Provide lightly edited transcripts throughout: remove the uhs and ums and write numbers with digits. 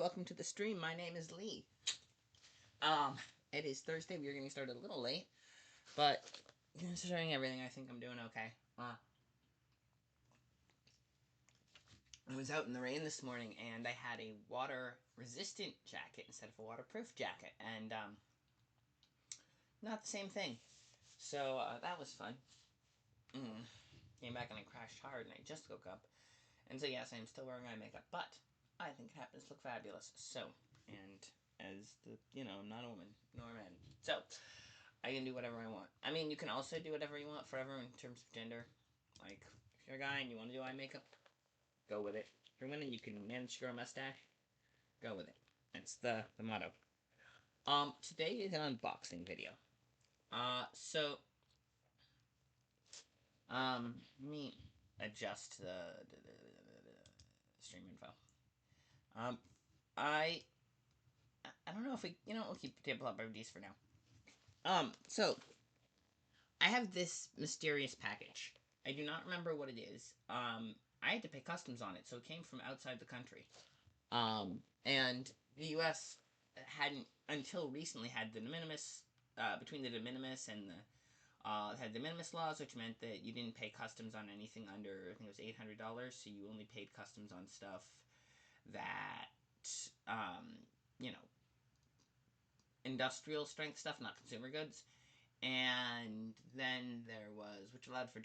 welcome to the stream. My name is Lee. Um, it is Thursday. We are getting started a little late, but considering everything, I think I'm doing okay. I was out in the rain this morning, and I had a water-resistant jacket instead of a waterproof jacket, and not the same thing. So that was fun. Came back and I crashed hard, and I just woke up. And so yes, I am still wearing eye makeup, but I think it happens to look fabulous. So, and as I'm not a woman nor a man, so I can do whatever I want. I mean, you can also do whatever you want forever in terms of gender. Like, if you're a guy and you want to do eye makeup, go with it. If you're a woman, you can manage to grow a mustache, go with it. That's the motto. Today is an unboxing video. Let me adjust the stream info. Um, I I don't know if we'll keep tabletop reviews for now. So I have this mysterious package. I do not remember what it is. I had to pay customs on it, so it came from outside the country. And the U.S. hadn't until recently had the de minimis, between the de minimis and the had de minimis laws, which meant that you didn't pay customs on anything under, I think it was $800, so you only paid customs on stuff that, you know, industrial strength stuff, not consumer goods. And then there was, which allowed for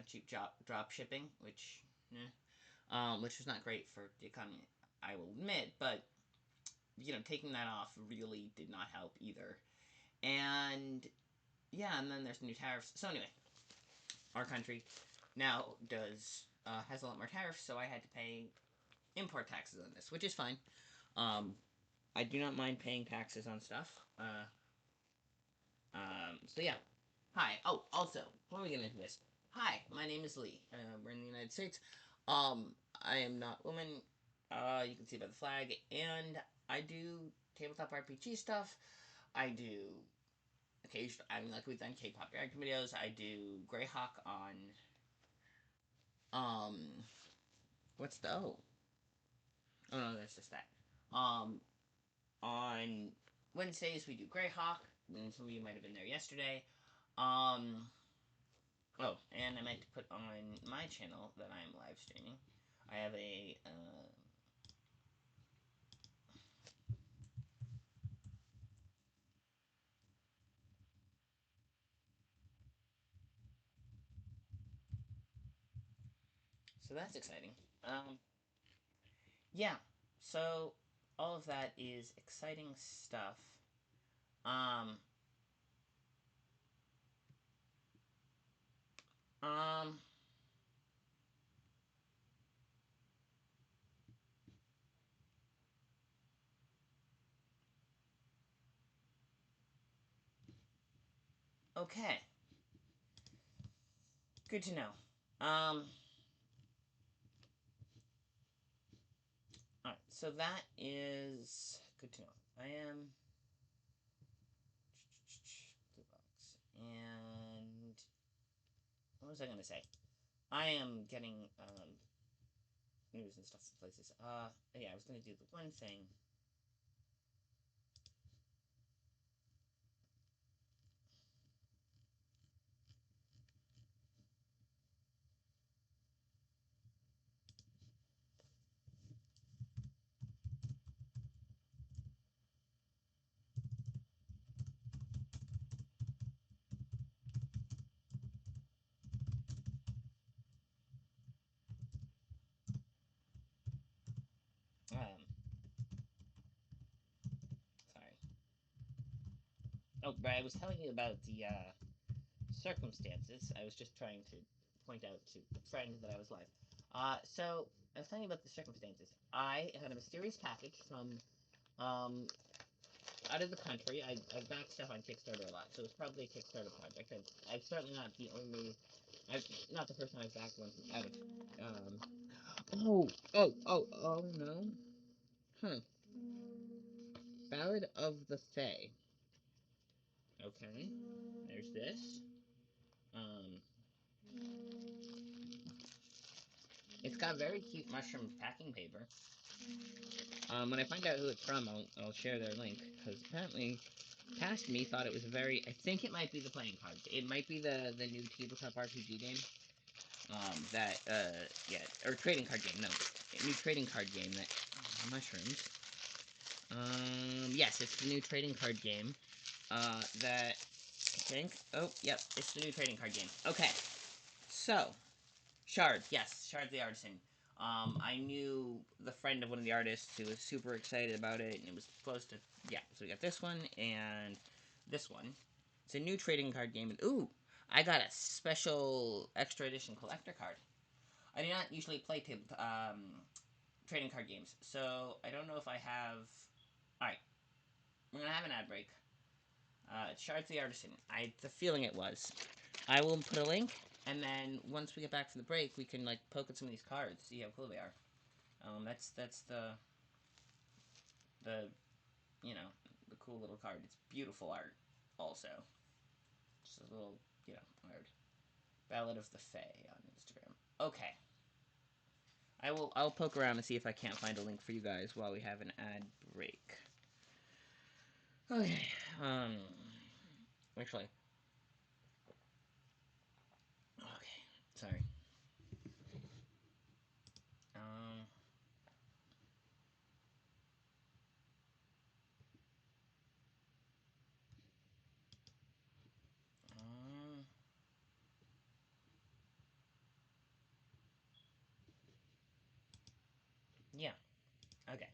cheap drop shipping, which was not great for the economy, I will admit, but taking that off really did not help either. And yeah, and then there's new tariffs. So anyway, our country now has a lot more tariffs, so I had to pay import taxes on this, which is fine. I do not mind paying taxes on stuff. So yeah. Hi. Oh, also, before we get into this, hi, my name is Lee. We're in the United States. I am not a woman. You can see by the flag, and I do tabletop RPG stuff. I do occasionally. I mean, like we've done K-pop reaction videos. I do Greyhawk on. Um, what's the Oh no, that's just that. On Wednesdays we do Greyhawk. And some of you might have been there yesterday. Um, Oh, and I meant to put on my channel that I'm live streaming. I have a so that's exciting. Yeah. So all of that is exciting stuff. Um, um, okay. Good to know. Alright, so that is good to know. I am blue box. And what was I gonna say? I am getting news and stuff from places. Yeah, I was gonna do the one thing. Um, Sorry. Oh, but I was telling you about the circumstances. I was just trying to point out to a friend that I was live. So I was telling you about the circumstances. I had a mysterious package from um, out of the country. I've backed stuff on Kickstarter a lot, so it's probably a Kickstarter project. I've certainly not the only. I've not the first time I've backed one out of. Oh no. Huh. Ballad of the Fae. Okay. There's this. Um, it's got very cute mushroom packing paper. When I find out who it's from, I'll share their link, because apparently Past Me thought it was very. I think it might be the playing cards. It might be the new tabletop RPG game. Yeah, or trading card game. No, a new trading card game that mushrooms. Yes, it's the new trading card game. That I think. Oh, yep, it's the new trading card game. Okay, so Shard, yes, Shard the Artisan. I knew the friend of one of the artists who was super excited about it, and it was close to. Yeah, so we got this one and this one. It's a new trading card game, and ooh, I got a special extra edition collector card. I do not usually play trading card games, so I don't know if I have. All right, we're gonna have an ad break. Shards the Artisan. I the feeling it was. I will put a link, and then once we get back from the break, we can like poke at some of these cards, see how cool they are. That's the you know the cool little card. It's beautiful art, also. Just a little art. Ballad of the Fae on Instagram. Okay. I'll poke around and see if I can't find a link for you guys while we have an ad break. Okay. Actually. Okay. Sorry. Um. Um. Yeah. Okay.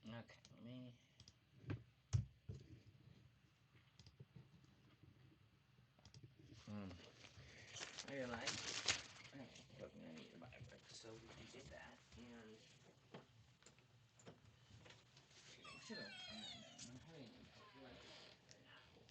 Okay. Let me. I realized. I need to buy a brick, so we did that, and sugar. I'm having like an apple.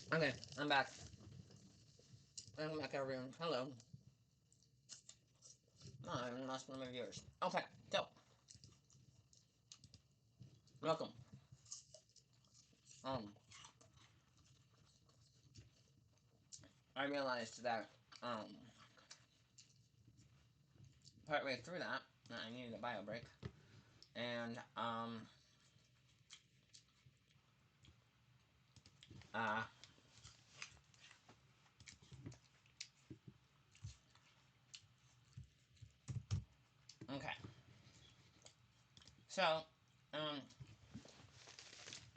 Not enough. Okay, I'm back. I'm back, everyone. Hello. Oh, I lost one of my viewers. Okay, so welcome. Um, I realized that partway through that I needed a bio break, and uh okay. So um,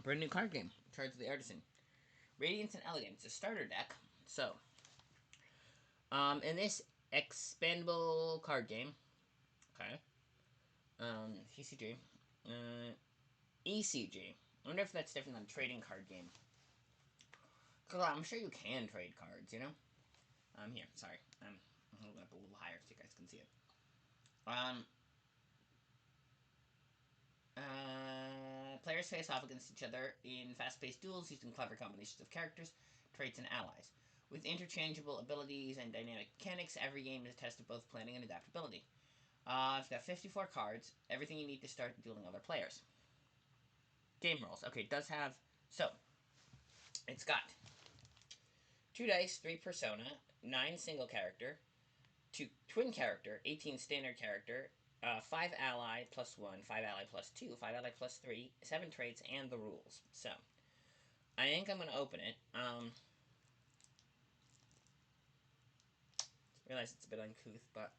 for a new card game, Charge of the Artisan. Radiance and Elegance, a starter deck. So, in this expandable card game, okay, TCG, ECG. I wonder if that's different than trading card game. Cause I'm sure you can trade cards, you know. Here, sorry, I'm holding up a little higher so you guys can see it. Players face off against each other in fast-paced duels using clever combinations of characters, traits, and allies. With interchangeable abilities and dynamic mechanics, every game is a test of both planning and adaptability. It's got 54 cards, everything you need to start dueling other players. Game rules. Okay, it does have... So, it's got 2 dice, 3 persona, 9 single character, 2 twin character, 18 standard character, 5 ally plus 1, 5 ally plus 2, 5 ally plus 3, 7 traits, and the rules. So, I think I'm going to open it. I realize it's a bit uncouth, but...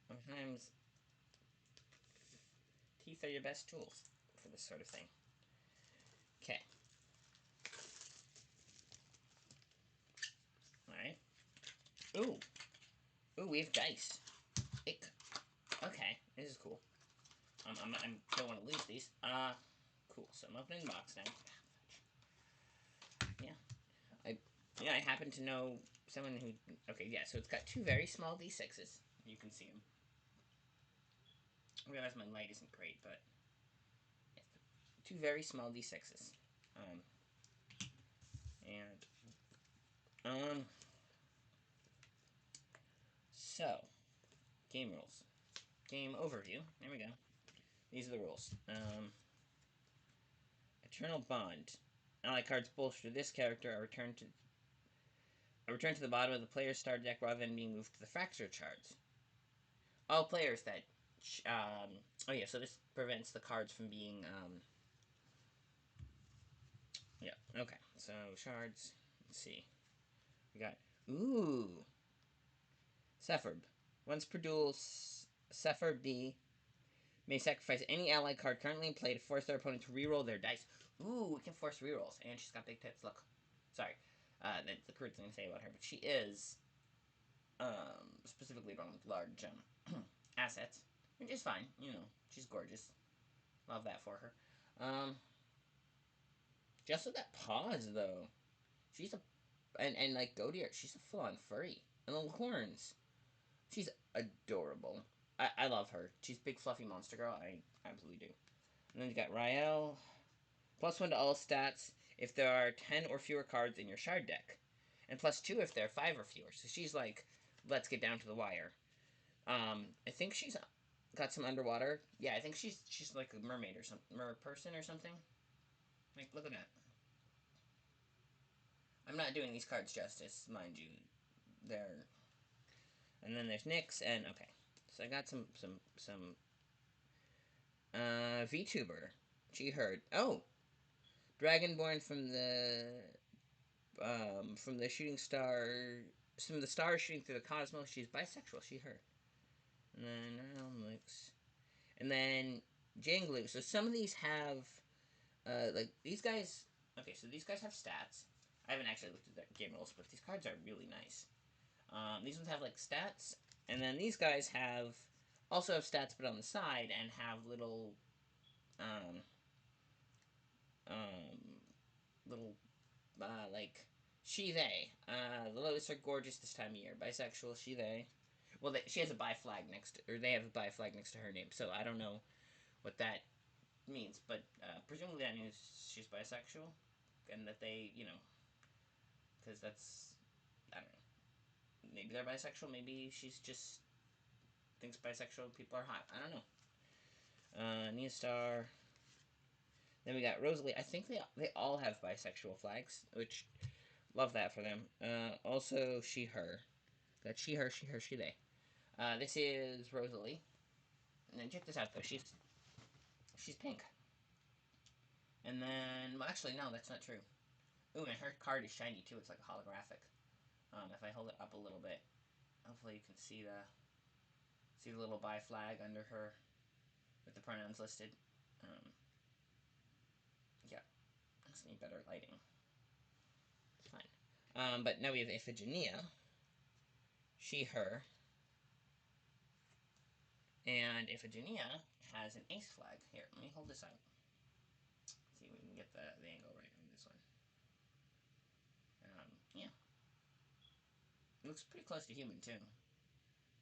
sometimes teeth are your best tools for this sort of thing. Okay. Alright. Ooh. Ooh, we have dice. Ick. Okay, this is cool. I don't want to lose these. Cool. So I'm opening the box now. Yeah, I happen to know someone who... Okay, yeah, so it's got 2 very small D6s. You can see them. I realize my light isn't great, but... Yeah, 2 very small D6s. So, game rules. Game overview. There we go. These are the rules. Eternal Bond. Ally cards bolster this character are returned to the bottom of the player's starter deck rather than being moved to the fracture charts. All players that... oh yeah, so this prevents the cards from being... yeah, okay. So, shards. Let's see. We got... Ooh! Sepherb. Once per duel, Sepherb B may sacrifice any ally card currently in play to force their opponent to reroll their dice. Ooh, we can force rerolls. And she's got big tits. Look. Sorry. That's the crude thing to say about her. But she is specifically wrong with large assets. Which is fine. You know, she's gorgeous. Love that for her. Just with that pause, though. She's a... And like, Godier, she's a full-on furry. And little horns. She's adorable. I love her. She's big fluffy monster girl. I absolutely do. And then you got Rael. +1 to all stats if there are 10 or fewer cards in your shard deck. And +2 if there are 5 or fewer. So she's like, let's get down to the wire. I think she's got some underwater. Yeah, I think she's like a mermaid or something. Mer person or something. Like, look at that. I'm not doing these cards justice, mind you. They're... And then there's Nyx, and okay. So I got some VTuber. She heard. Oh! Dragonborn from the shooting star... From the stars shooting through the cosmos. She's bisexual. She, her. And then, Nyx. And then, Janglu. So some of these have... like, these guys... Okay, so these guys have stats. I haven't actually looked at the game rules, but these cards are really nice. These ones have, like, stats. And then these guys have... Also have stats, but on the side, and have little... like... She, they. The Lotus are gorgeous this time of year. Bisexual, she, they. Well, she has a bi flag next to... Or they have a bi flag next to her name, so I don't know what that means, but presumably that means she's bisexual, and that they, you know, because that's, I don't know, maybe they're bisexual, maybe she's just thinks bisexual people are hot, I don't know. Nia Star. Then we got Rosalie. I think they all have bisexual flags, which, love that for them. Also, she, her. Got she, her, she, her, she, they. This is Rosalie. And then check this out, though. She's pink. And then, well, actually, no, that's not true. Ooh, and her card is shiny, too. It's like a holographic. If I hold it up a little bit, hopefully you can see the little bi flag under her with the pronouns listed. Yeah, just need better lighting. It's fine. But now we have Iphigenia, she, her, and Iphigenia has an ace flag. Here, let me hold this out. See if we can get the angle right on this one. Yeah. It looks pretty close to human, too.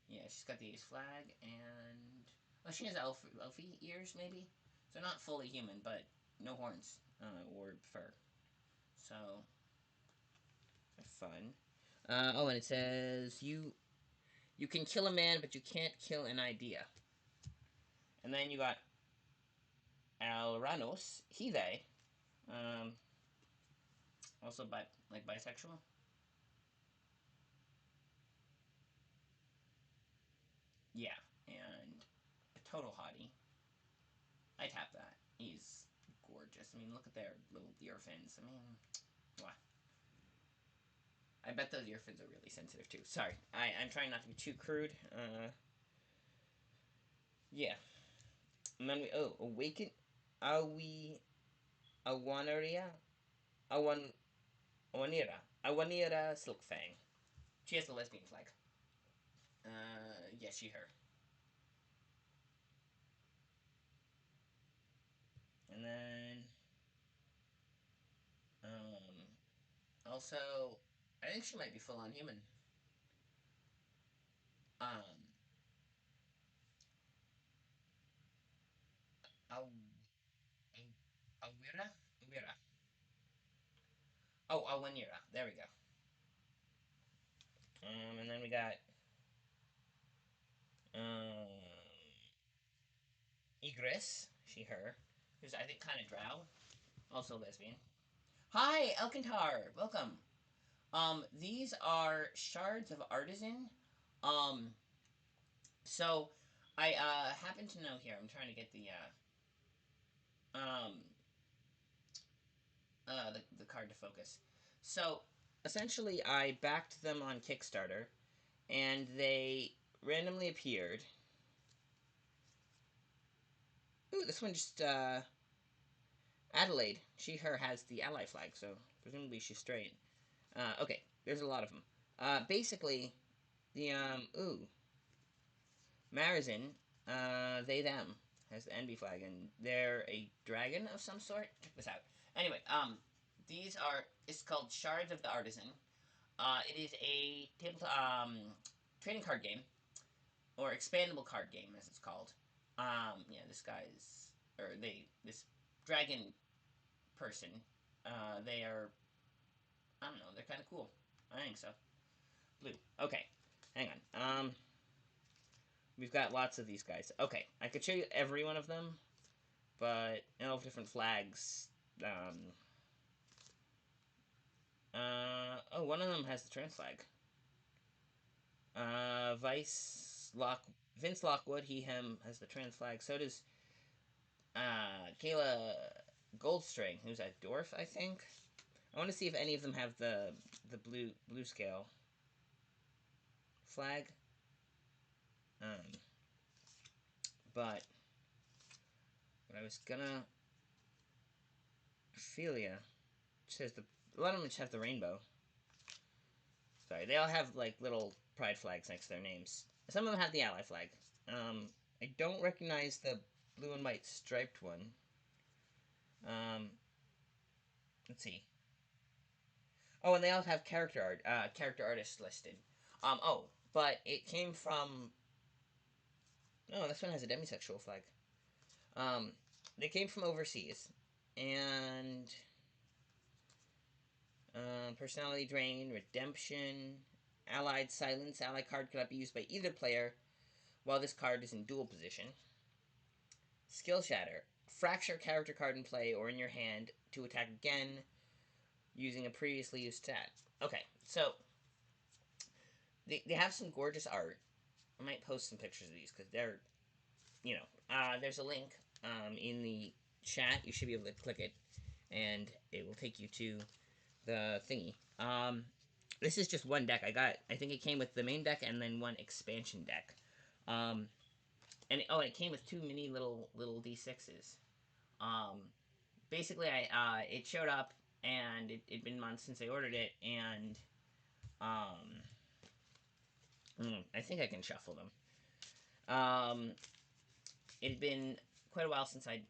Yeah, she's got the ace flag, and... Oh, she has elfie ears, maybe? So not fully human, but no horns or fur. So, fun. Oh, and it says, you can kill a man, but you can't kill an idea. And then you got Alranos, he, they. Um, also bisexual. Yeah, and a total hottie. I tap that. He's gorgeous. I mean, look at their little ear fins. I mean, wow. I bet those ear fins are really sensitive too. Sorry, I'm trying not to be too crude. Yeah. And then awaken. Awi Awanaria Awan Awanira Awanira Silkfang. She has the lesbian flag. Yeah, she, her. And then, also, I think she might be full on human. Um, Aw, Awira? Awira. Oh, Awanira. There we go. And then we got, um, Igris, she, her, who's, I think, kind of drow. Also lesbian. Hi, Elkintar! Welcome. These are Shards of Artisan. Um, so, I, happen to know here, I'm trying to get um, the card to focus. So, essentially, I backed them on Kickstarter, and they randomly appeared. Ooh, this one just, Adelaide. She, her has the ally flag, so presumably she's straight. Okay, there's a lot of them. Basically, ooh, Marizin, they, them, has the envy flag, and they're a dragon of some sort. Check this out. Anyway, these are, it's called Shards of the Artisan. It is a trading card game, or expandable card game, as it's called. Yeah, this guy's, or this dragon person, they are, I don't know, they're kind of cool. I think so. Blue. Okay, hang on. We've got lots of these guys. Okay, I could show you every one of them, but all different flags. Oh, one of them has the trans flag. Vince Lockwood, he, him, has the trans flag. So does Kayla Goldstring, who's a dwarf, I think. I want to see if any of them have the blue scale flag. Um, but what I was gonna, Ophelia says a lot of them just have the rainbow. Sorry, they all have like little pride flags next to their names. Some of them have the ally flag. I don't recognize the blue and white striped one. Um, let's see. Oh, and they all have character artists listed. Oh, but it came from. Oh, this one has a demisexual flag. They came from overseas, and personality drain, redemption, allied silence. Ally card cannot be used by either player while this card is in duel position. Skill shatter. Fracture character card in play or in your hand to attack again using a previously used stat. Okay, so they have some gorgeous art. I might post some pictures of these because they're, there's a link in the chat. You should be able to click it, and it will take you to the thingy. This is just one deck. I think it came with the main deck and then one expansion deck. and it came with two mini little D6s. Um, Basically, it showed up, and it'd been months since I ordered it, and um, I think I can shuffle them. It'd been quite a while since I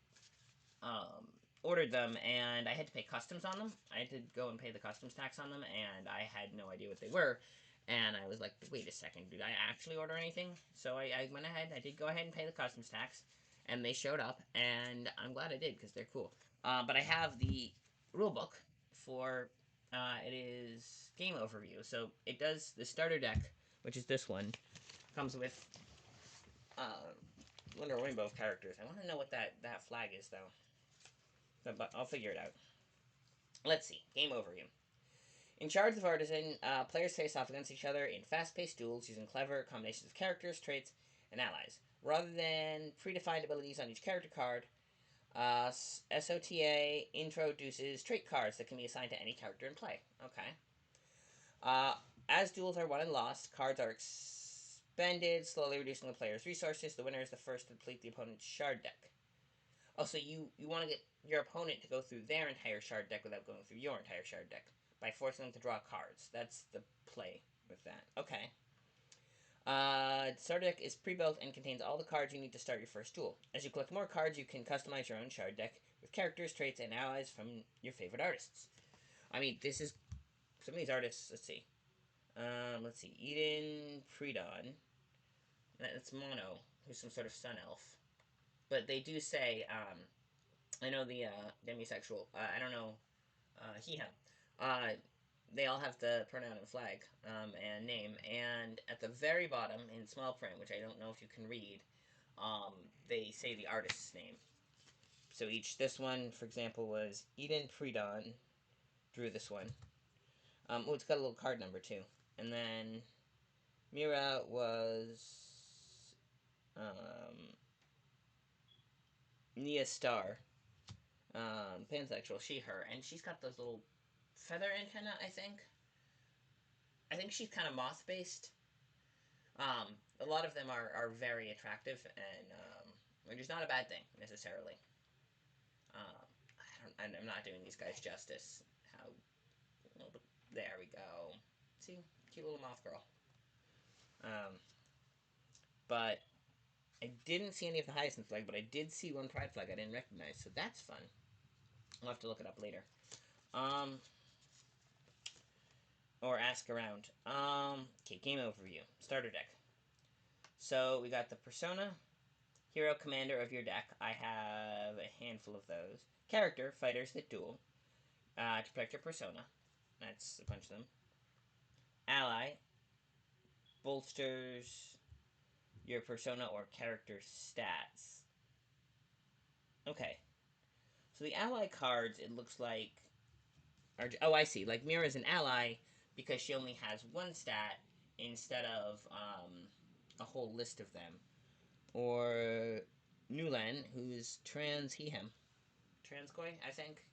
um, ordered them, and I had to pay customs on them. I had to go and pay the customs tax on them, and I had no idea what they were. And I was like, wait a second, did I actually order anything? So I went ahead, I did go ahead and pay the customs tax, and they showed up, and I'm glad I did because they're cool. But I have the rule book for it is game overview. So it does the starter deck, which is this one, comes with Wonder Rainbow of characters. I want to know what that flag is though, but I'll figure it out. Let's see. Game overview. In Shards of Artisan, players face off against each other in fast-paced duels using clever combinations of characters, traits, and allies. Rather than predefined abilities on each character card, SOTA introduces trait cards that can be assigned to any character in play. Okay. Uh, as duels are won and lost, cards are expended, slowly reducing the player's resources. The winner is the first to deplete the opponent's shard deck. Oh, so you want to get your opponent to go through their entire shard deck without going through your entire shard deck by forcing them to draw cards. That's the play with that. Okay. Starter deck is pre-built and contains all the cards you need to start your first duel. As you collect more cards, you can customize your own shard deck with characters, traits, and allies from your favorite artists. I mean, this is some of these artists. Let's see. Eden Predon. That's Mono, who's some sort of sun elf. But they do say, I know the demisexual. I don't know he him. They all have the pronoun and flag and name, and at the very bottom in small print, which I don't know if you can read, they say the artist's name. So this one, for example, was Eden Predon, drew this one. It's got a little card number too. And then Mira was um, Nia Star, pansexual, she, her, and she's got those little feather antenna, I think. I think she's kind of moth based. A lot of them are very attractive, and which is not a bad thing necessarily. I'm not doing these guys justice. How? But there we go. See, cute little moth girl. Um, but I didn't see any of the Hyacinth flag, but I did see one Pride flag I didn't recognize, so that's fun. I'll have to look it up later. Um, or ask around. Okay, game overview. Starter deck. So we got the Persona, hero commander of your deck. I have a handful of those. Character, fighters that duel. To protect your persona. That's a bunch of them. Ally, bolsters your persona or character stats. Okay. So the ally cards, it looks like. Oh, I see. Like Mira's an ally because she only has one stat instead of a whole list of them. Or Nulan, who's trans he him. Transkoi, I think.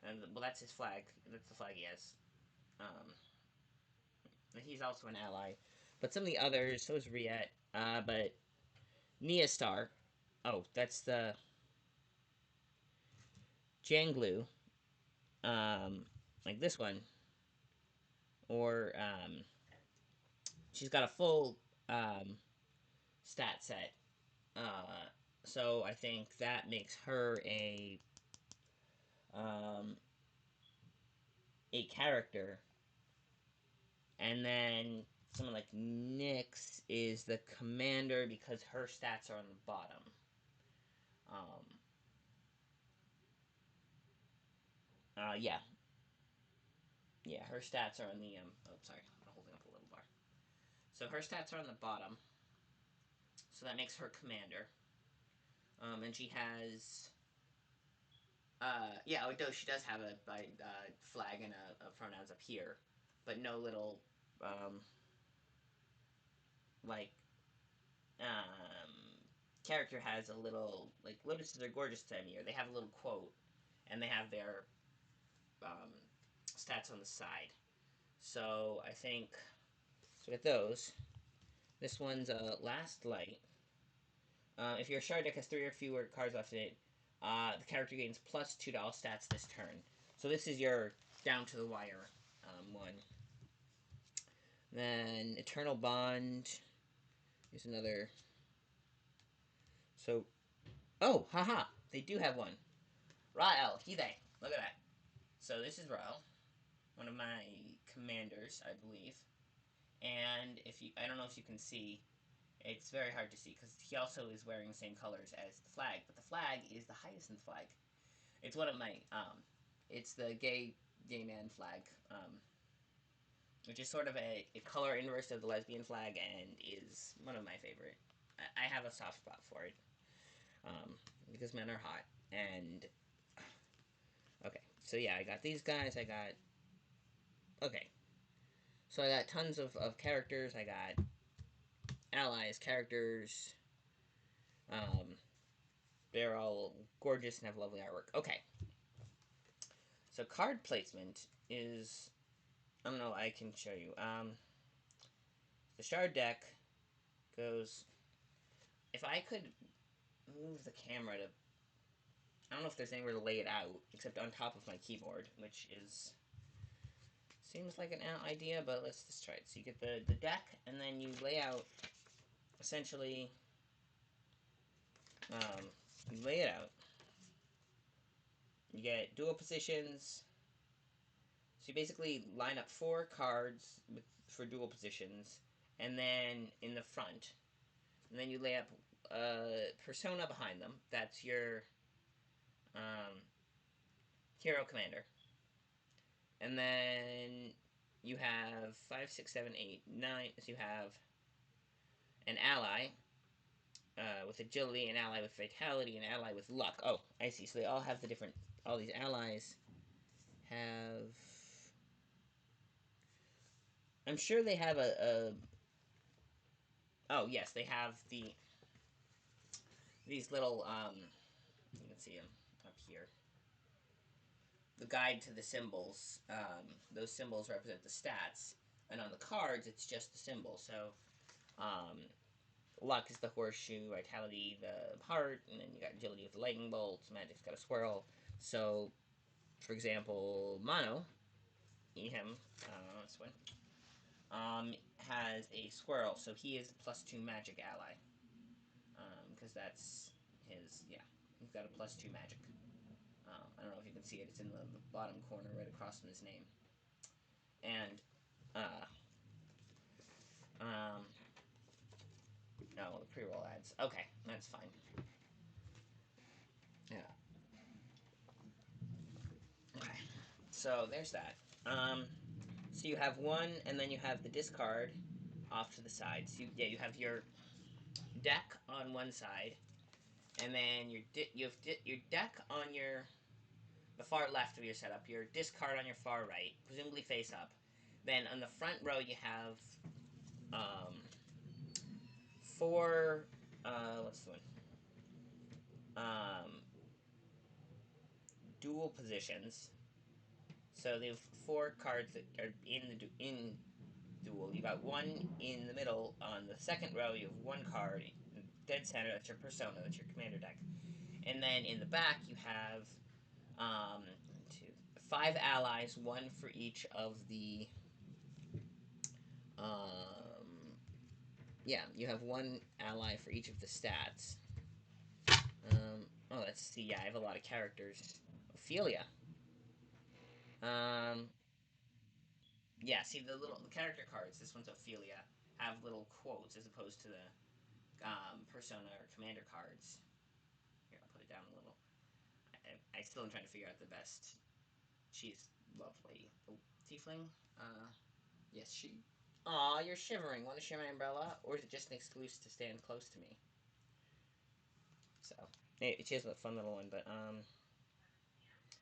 And well, that's his flag. That's the flag he has. Um, he's also an ally. But some of the others, so is Riet. But Nia Star. Oh, that's the Janglu. Like this one. Or she's got a full stat set. Uh, so I think that makes her um, a character. And then someone like Nyx is the commander because her stats are on the bottom. Um, yeah. Yeah, her stats are on the, oh, sorry, I'm holding up a little bar. So her stats are on the bottom. So that makes her commander. And she has, yeah, oh, she does have a flag and a pronouns up here, but no little, like, um, character has a little, like, Lotuses are gorgeous time of year. They have a little quote, and they have their um, stats on the side. So I think, so with those, this one's Last Light. If your shard deck has 3 or fewer cards left in it, the character gains plus 2 to all stats this turn. So this is your down to the wire one. Then Eternal Bond. Here's another. So, oh, haha, they do have one. Rael, Hide. Look at that. So this is Rael, one of my commanders, I believe. And if you, I don't know if you can see, it's very hard to see because he also is wearing the same colors as the flag, but the flag is the Hyacinth flag. It's one of my, it's the gay man flag, which is sort of a color inverse of the lesbian flag and is one of my favorite. I have a soft spot for it, because men are hot. And okay, so yeah, I got these guys. I got okay, so I got tons of characters. I got allies, characters. Um, they're all gorgeous and have lovely artwork. Okay, so card placement is, I don't know. I can show you. The shard deck goes. If I could move the camera to, I don't know if there's anywhere to lay it out except on top of my keyboard, which is seems like an idea, but let's just try it. So you get the deck, and then you lay out essentially. You lay it out. You get dual positions. So you basically line up 4 cards for dual positions, and then in the front, and then you lay up a persona behind them. That's your hero commander, and then you have 5, 6, 7, 8, 9. So you have an ally with agility, an ally with vitality, an ally with luck. Oh, I see. So they all have the different. All these allies have. I'm sure they have a oh yes, they have these little you can see them up here. The guide to the symbols. Those symbols represent the stats, and on the cards it's just the symbol. So, luck is the horseshoe, vitality the heart, and then you got agility with the lightning bolts. Magic's got a swirl. So, for example, Mono, him, this one, has a swirl, so he is a +2 magic ally. Because that's his, yeah, he's got a +2 magic. I don't know if you can see it, it's in the bottom corner right across from his name. And, no, the pre-roll ads. Okay, that's fine. Yeah. Okay, so there's that. So you have one, and then you have the discard off to the side. So you have your deck on one side, and then you have your deck on the far left of your setup, your discard on your far right, presumably face up. Then on the front row you have 4 what's the one? Dual positions. So they have 4 cards that are in dual. You got one in the middle on the second row. You have 1 card in dead center. That's your persona. That's your commander deck. And then in the back you have 5 allies, 1 for each of the. Yeah, you have 1 ally for each of the stats. Oh, let's see. Yeah, I have a lot of characters. Ophelia. Yeah, see the character cards. This one's Ophelia. Have little quotes as opposed to the persona or commander cards. Here, I'll put it down a little. I still am trying to figure out the best. She's lovely. Oh, tiefling. Yes, she. Aw, you're shivering. Want to share my umbrella, or is it just an excuse to stand close to me? So, she has a fun little one, but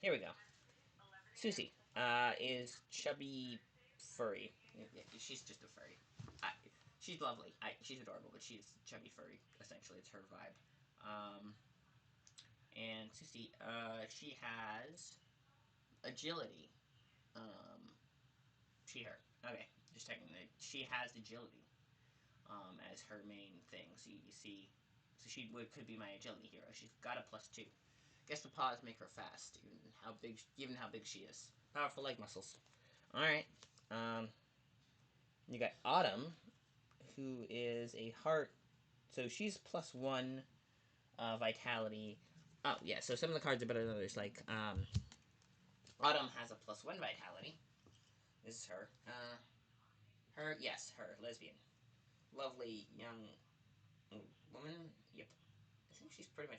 here we go. Susie is chubby furry. Yeah, she's just a furry. She's lovely. She's adorable, but she's chubby furry. Essentially, it's her vibe. And Susie, she has agility. Her. Okay, just checking that she has agility as her main thing. So you see So she could be my agility hero. She's got a +2. Guess the paws make her fast, even how big she is. Powerful leg muscles. All right. You got Autumn, who is a heart. So she's +1 vitality. Oh yeah. So some of the cards are better than others. Like Autumn has a +1 vitality. This is her. Her lesbian, lovely young woman. Yep. I think she's pretty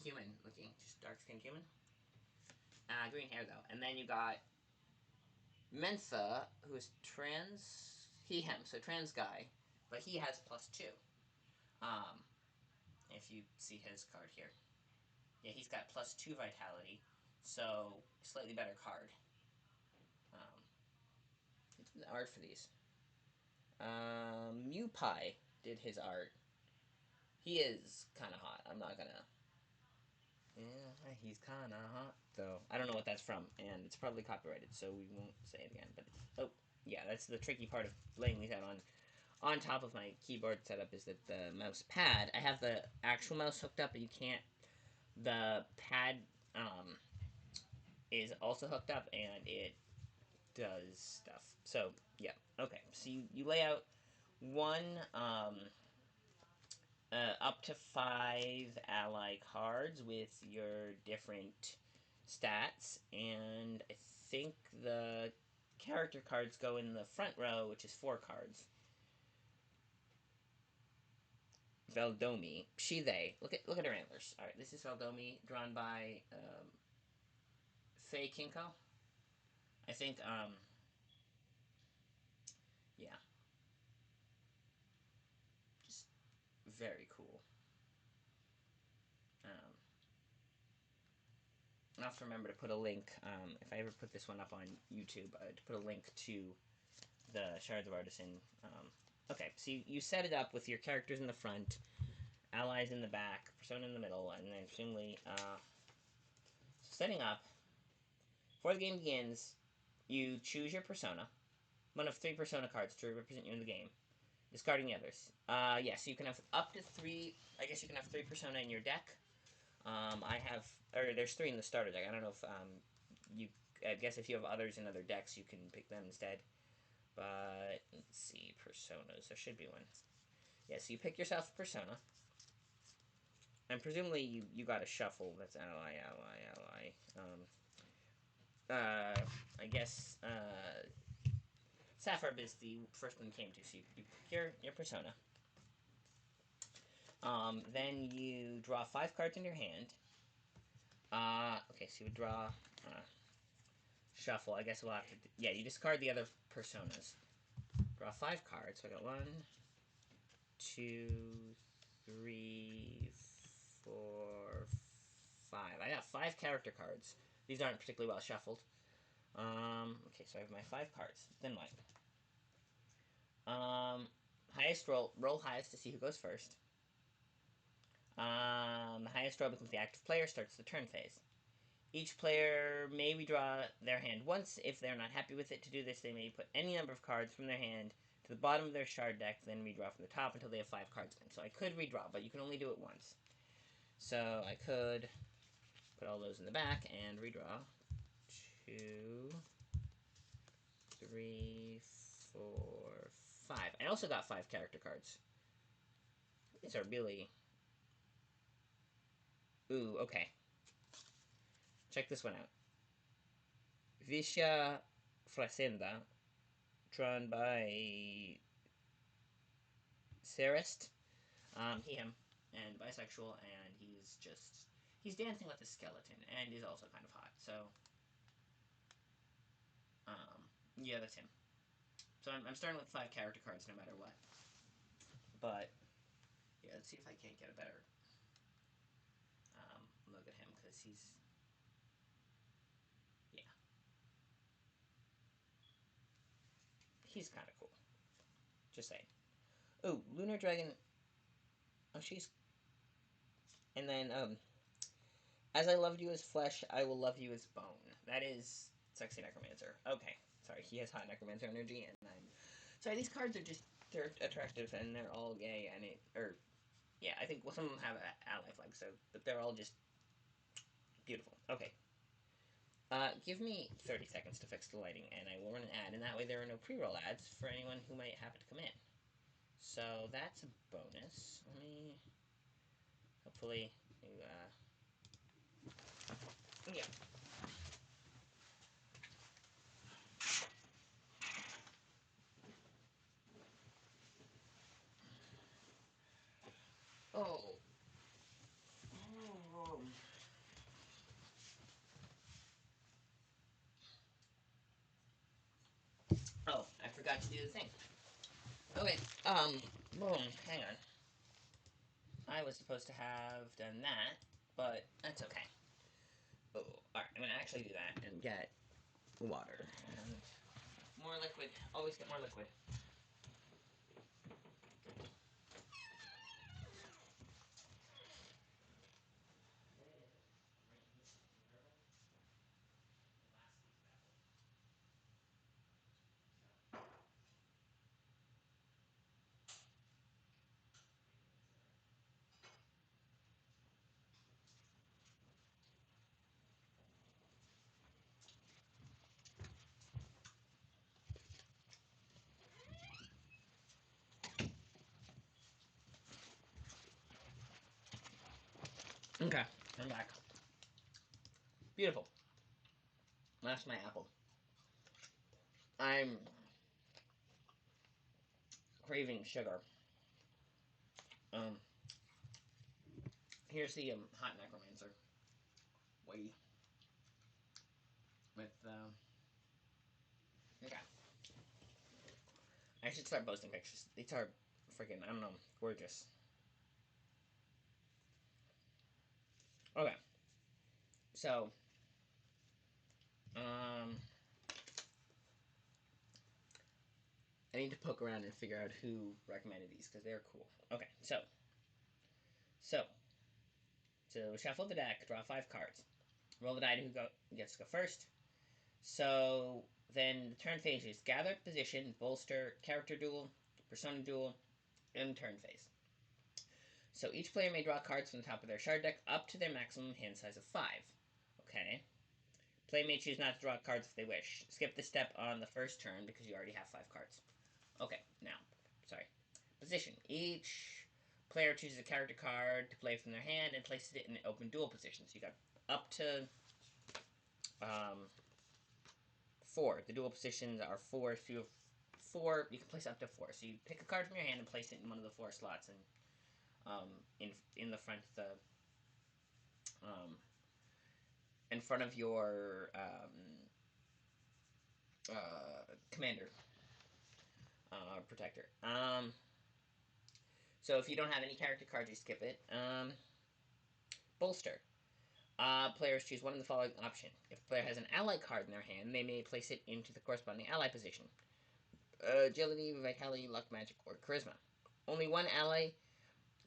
human looking, just dark skinned human. Green hair though. And then you got Mentha, who is trans. Him, so trans guy, but he has +2. Um, if you see his card here, yeah, he's got +2 vitality, so slightly better card. The art for these. Mewpie did his art. He is kind of hot. I'm not gonna. Yeah, he's kind of hot. Though I don't know what that's from, and it's probably copyrighted, so we won't say it again. But oh, yeah, that's the tricky part of laying these out on top of my keyboard setup is that the mouse pad. I have the actual mouse hooked up, but you can't. The pad is also hooked up, and it does stuff. So yeah, okay. So you lay out one up to 5 ally cards with your different stats, and I think the character cards go in the front row, which is 4 cards. Veldomi, she they. Look at her antlers. All right, this is Veldomi, drawn by Faye Kinko. I think yeah, just very cool. Um, I'll have to remember to put a link, if I ever put this one up on YouTube, to put a link to the Shards of Artisan. Okay, so you set it up with your characters in the front, allies in the back, persona in the middle, and then presumably, setting up. Before the game begins, you choose your persona, one of 3 persona cards to represent you in the game, discarding the others. Yes, you can have up to 3, I guess you can have 3 persona in your deck. There's 3 in the starter deck. I don't know if, I guess if you have others in other decks, you can pick them instead. But, let's see, personas. There should be one. Yeah, so you pick yourself a persona. And presumably you got a shuffle. That's ally. I guess, Sapphire is the first one you came to, so you pick your persona. Then you draw 5 cards in your hand. Okay, so you would draw, shuffle. I guess we'll have to. Yeah, you discard the other personas. Draw 5 cards. So I got 1, 2, 3, 4, 5. I got 5 character cards. These aren't particularly well shuffled. Okay, so I have my 5 cards. Then what? Highest roll highest to see who goes first. The highest roll becomes the active player, starts the turn phase. Each player may redraw their hand once. If they're not happy with it, to do this, they may put any number of cards from their hand to the bottom of their shard deck, then redraw from the top until they have 5 cards in. So I could redraw, but you can only do it once. So I could put all those in the back and redraw. 2, 3, 4, 5. I also got 5 character cards. These are really... Ooh, okay. Check this one out. Visha Fracenda, drawn by Serest. Him, and bisexual, and he's dancing with a skeleton, and is also kind of hot. So, yeah, that's him. So I'm starting with 5 character cards no matter what. But yeah, let's see if I can't get a better look at him, because he's kind of cool. Just saying. Oh, Lunar Dragon. Oh, she's. And then as I loved you as flesh, I will love you as bone. That is sexy necromancer. Okay, sorry, he has hot necromancer energy, and I'm sorry. These cards are they're attractive, and they're all gay, and Yeah, I think some of them have ally flags, so but they're all just beautiful. Okay. Give me 30 seconds to fix the lighting, and I will run an ad, and that way there are no pre-roll ads for anyone who might happen to come in. So that's a bonus. Let me hopefully yeah. Oh. Oh, I forgot to do the thing. Okay. Boom. Hang on. I was supposed to have done that, but that's okay. Oh, alright. I'm gonna actually do that and get water and more liquid. Always get more liquid. Okay, I'm back. Beautiful. That's my apple. I'm craving sugar. Um, here's the hot necromancer. Wait. With okay. I should start posting pictures. These are freaking I don't know gorgeous. Okay, so um, I need to poke around and figure out who recommended these because they're cool. Okay, so shuffle the deck, draw 5 cards, roll the die who gets to go first. So then the turn phase is gather position, bolster, character duel, persona duel, and turn phase. So each player may draw cards from the top of their shard deck up to their maximum hand size of 5. Okay. Player may choose not to draw cards if they wish. Skip the step on the first turn because you already have 5 cards. Okay, now, sorry. Position. Each player chooses a character card to play from their hand and places it in an open duel position. So you got up to 4. The duel positions are 4. If you have 4, you can place up to 4. So you pick a card from your hand and place it in one of the 4 slots and in the front of the in front of your commander protector. So if you don't have any character cards, you skip it. Bolster. Players choose one of the following option. If a player has an ally card in their hand, they may place it into the corresponding ally position. Agility, Vitality, Luck, Magic, or Charisma. Only one ally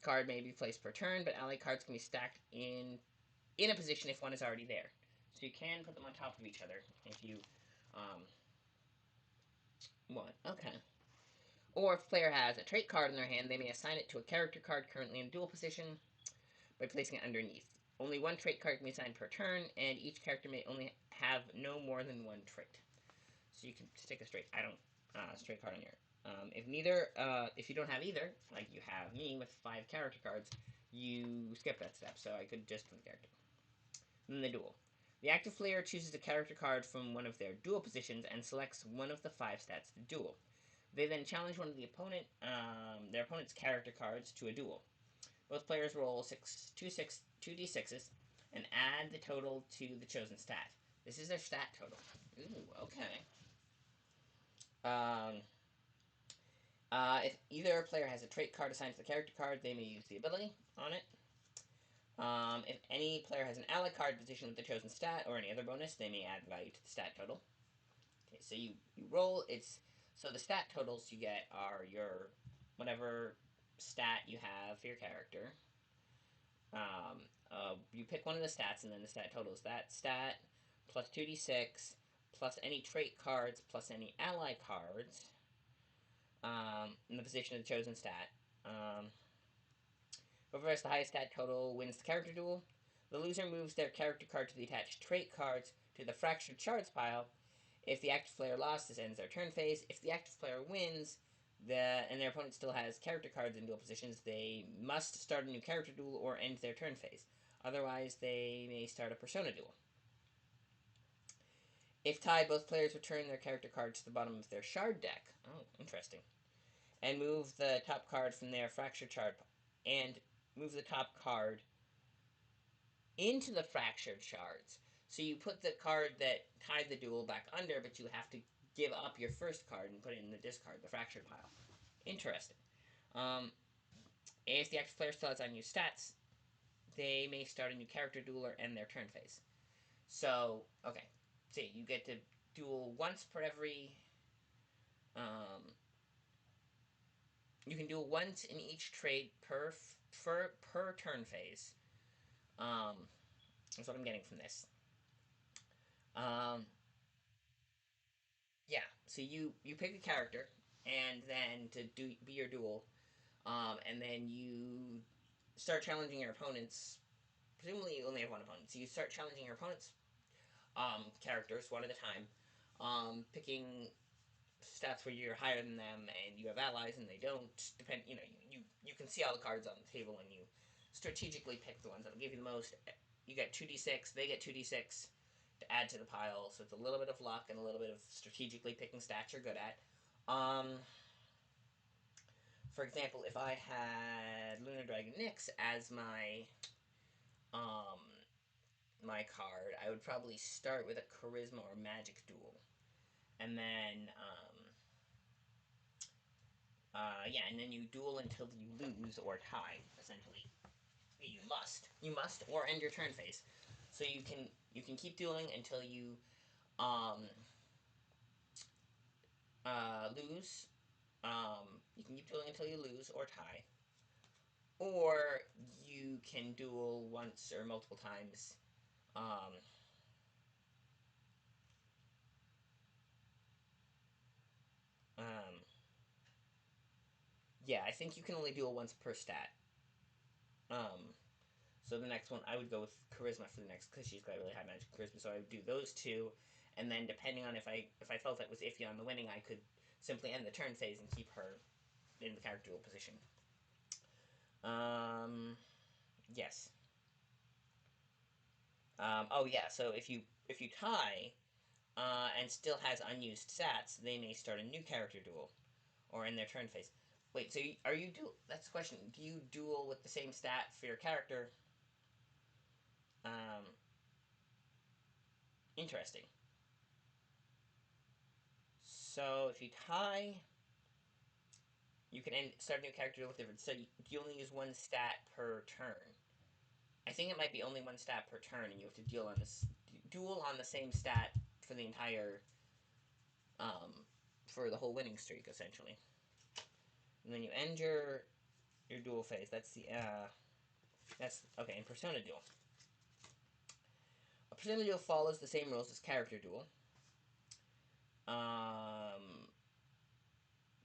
card may be placed per turn, but ally cards can be stacked in a position if one is already there. So you can put them on top of each other if you want. Okay. Or if a player has a trait card in their hand, they may assign it to a character card currently in dual position by placing it underneath. Only one trait card can be assigned per turn, and each character may only have no more than one trait. So you can stick a straight card on your. If you don't have either, like you have me with 5 character cards, you skip that step. So I could just put the character. Then the duel. The active player chooses a character card from one of their duel positions and selects one of the 5 stats to duel. They then challenge one of their opponent's character cards to a duel. Both players roll 2d6s and add the total to the chosen stat. This is their stat total. Ooh, okay. If either player has a trait card assigned to the character card, they may use the ability on it. If any player has an ally card positioned with the chosen stat or any other bonus, they may add value to the stat total. Okay, so you roll. So the stat totals you get are your whatever stat you have for your character. You pick one of the stats, and then the stat total is that stat plus 2d6 plus any trait cards plus any ally cards in the position of the chosen stat. Whoever has the highest stat total wins the character duel. The loser moves their character card to the attached trait cards to the fractured shards pile. If the active player lost, this ends their turn phase. If the active player wins, and their opponent still has character cards in duel positions, they must start a new character duel or end their turn phase. Otherwise, they may start a persona duel. If tied, both players return their character card to the bottom of their shard deck. Oh, interesting. And move the top card from their fractured shard. And move the top card into the fractured shards. So you put the card that tied the duel back under, but you have to give up your first card and put it in the discard, the fractured pile. Interesting. If the active player still has unused stats, they may start a new character duel or end their turn phase. So, okay. See, you get to duel once per every. You can duel once in each trait per turn phase. That's what I'm getting from this. Yeah. So you pick a character, and then to be your duel, and then you start challenging your opponents. Presumably, you only have one opponent, so you start challenging your opponents' characters one at a time, picking stats where you're higher than them and you have allies and they don't. Depend, you can see all the cards on the table and you strategically pick the ones that'll give you the most. You get 2d6, they get 2d6 to add to the pile, so it's a little bit of luck and a little bit of strategically picking stats you're good at. For example, if I had Lunar Dragon Nyx as um, my card, I would probably start with a Charisma or Magic duel, and then yeah, and then you duel until you lose or tie. Essentially, you must, or end your turn phase. So you can keep dueling until you um lose. You can keep dueling until you lose or tie, or you can duel once or multiple times. Um, um, yeah, I think you can only duel once per stat. Um, so the next one, I would go with Charisma for the next because she's got really high magic charisma. So I would do those two, and then depending on if I felt that was iffy on the winning, I could simply end the turn phase and keep her in the character duel position. Yes. Oh yeah. So if you tie, and still has unused stats, they may start a new character duel or in their turn phase. Wait. So are you duel? That's the question. Do you duel with the same stat for your character? Um, Interesting. So if you tie, you can start a new character with different. So you only use one stat per turn. I think it might be only one stat per turn, and you have to duel on the same stat for the entire um, for the whole winning streak essentially. And then you end your duel phase. That's okay. In Persona Duel, a Persona Duel follows the same rules as Character Duel. Um,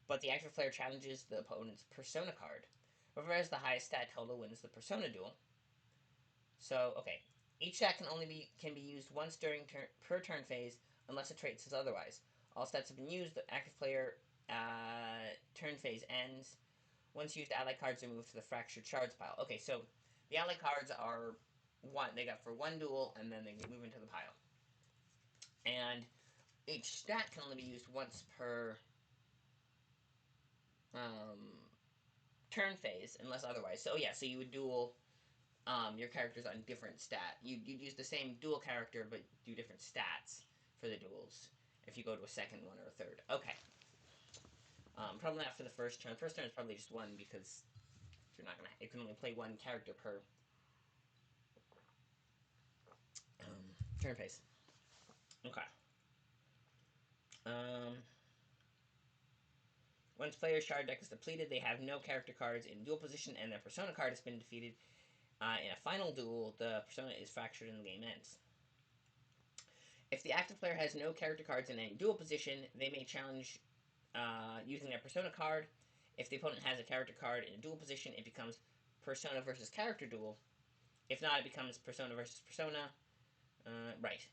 but the active player challenges the opponent's Persona card. Whoever has the highest stat total wins the Persona Duel. So, okay. Each stat can be used once per turn phase, unless a trait says otherwise. All stats have been used. The active player turn phase ends. Once used, ally cards are moved to the fractured shards pile. Okay, so the ally cards are one. They got for one duel, and then they move into the pile. And each stat can only be used once per turn phase, unless otherwise. So yeah, so you would duel your characters on different stat. You'd use the same dual character, but do different stats for the duels if you go to a second one or a third. Okay. Probably not for the first turn. First turn is probably just one because you're not gonna. You can only play one character per turn phase. Okay. Um, Once player's shard deck is depleted, they have no character cards in duel position, and their persona card has been defeated. In a final duel, the persona is fractured and the game ends. If the active player has no character cards in any duel position, they may challenge using their persona card. If the opponent has a character card in a duel position, it becomes Persona versus Character Duel. If not, it becomes Persona versus Persona. Right.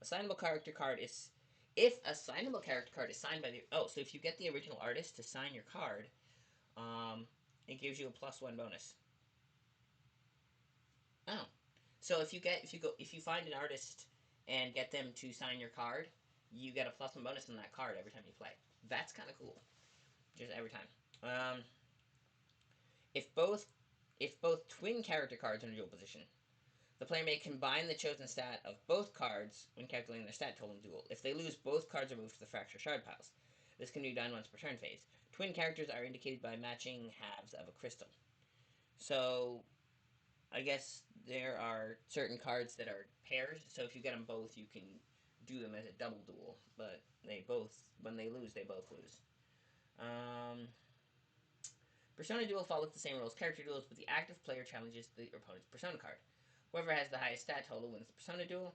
Assignable character card is if a signable character card is signed by the so if you get the original artist to sign your card, it gives you a +1 bonus. Oh, so if you find an artist and get them to sign your card, you get a +1 bonus on that card every time you play. That's kind of cool. Just every time. Um, if both twin character cards are in dual position, the player may combine the chosen stat of both cards when calculating their stat total in duel. If they lose, both cards are moved to the fracture shard piles. This can be done once per turn phase. Twin characters are indicated by matching halves of a crystal. So, I guess there are certain cards that are pairs. So if you get them both, you can do them as a double duel. But they both, when they lose, they both lose. Persona Duel follows the same rules character duels, but the active player challenges the opponent's Persona card. Whoever has the highest stat total wins the Persona Duel.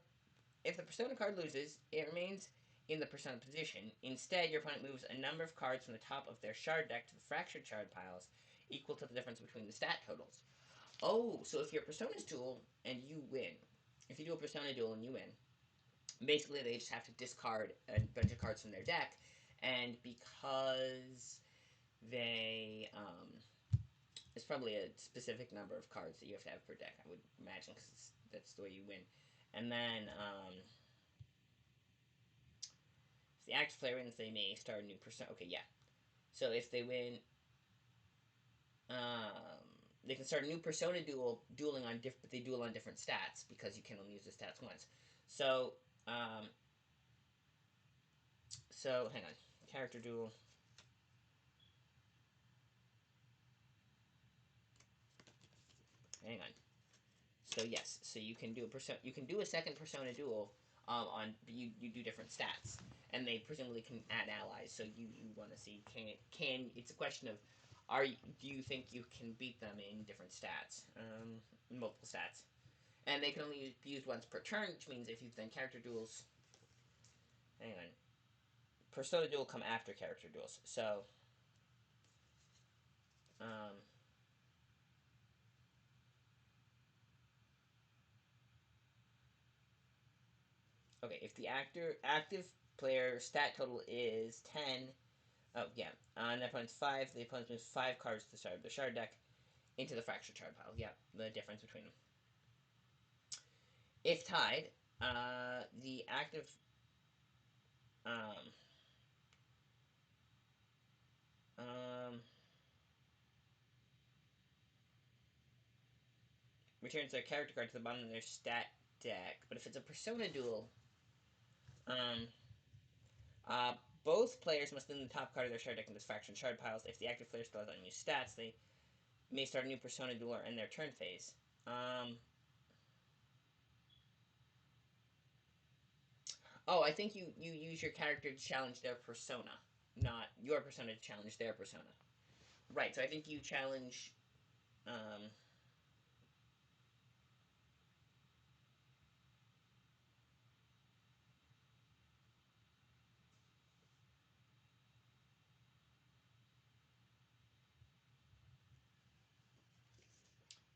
If the Persona card loses, it remains in the Persona position. Instead, your opponent moves a number of cards from the top of their shard deck to the fractured shard piles, equal to the difference between the stat totals. Oh, so if your Persona's duel and you win, if you do a Persona duel and you win, basically they just have to discard a bunch of cards from their deck, and because they there's probably a specific number of cards that you have to have per deck, I would imagine, because that's the way you win. And then if the active player wins, they may start a new Persona. Okay, yeah. So if they win, they can start a new Persona dueling on but they duel on different stats because you can only use the stats once. So, hang on, character duel. Hang on. So yes, so you can do a second Persona duel on you do different stats, and they presumably can add allies. So you want to see can it's a question of do you think you can beat them in different stats, multiple stats, and they can only be used once per turn, which means if you've done character duels, hang on, Persona duel come after character duels. So um, okay, if the active player stat total is 10. Oh, yeah. On the opponent's 5, the opponent moves 5 cards to the start of the shard deck into the fractured shard pile. Yeah, the difference between them. If tied, the active. Um, um, returns their character card to the bottom of their stat deck. But if it's a Persona duel, um, uh, both players must leave the top card of their shard deck into the fractured shard piles. If the active player still has unused stats, they may start a new Persona duel or end their turn phase. Oh, I think you use your character to challenge their persona, not your persona to challenge their persona. Right. So I think you challenge. Um,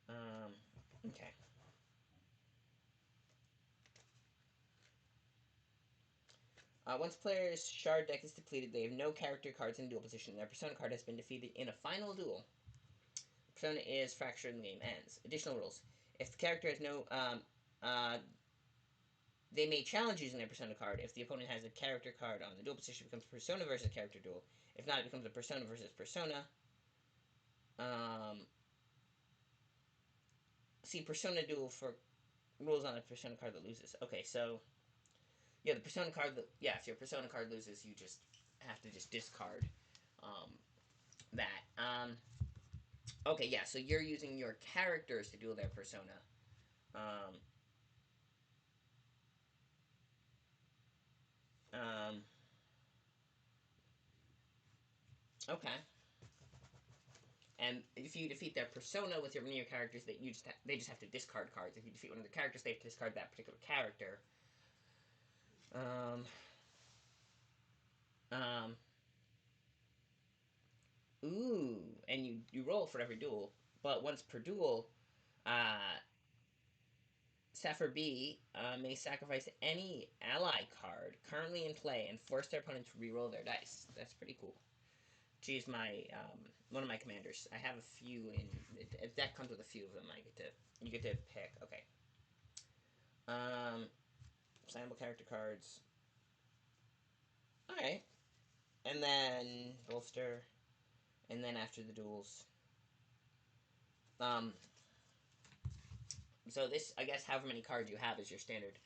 um, okay. Once player's shard deck is depleted, they have no character cards in duel position. Their persona card has been defeated in a final duel. Persona is fractured and the game ends. Additional rules: if the character has no, they may challenge using their persona card. If the opponent has a character card on the duel position, it becomes persona versus character duel. If not, it becomes a persona versus persona. Um, see persona duel for rules on a persona card that loses. Okay, so yeah, the persona card that if your persona card loses, you just have to just discard um, that. Okay, yeah, so you're using your characters to duel their persona. Um, um, okay. And if you defeat their persona with your characters, that they just have to discard cards. If you defeat one of the characters, they have to discard that particular character. Um, um, Ooh, and you roll for every duel, but once per duel, uh, Sapphire B may sacrifice any ally card currently in play and force their opponent to re-roll their dice. That's pretty cool. She's my one of my commanders. I have a few in. If that comes with a few of them, you get to pick. Okay. Signable character cards. All right, and then bolster, and then after the duels. Um. So this, I guess, however many cards you have is your standard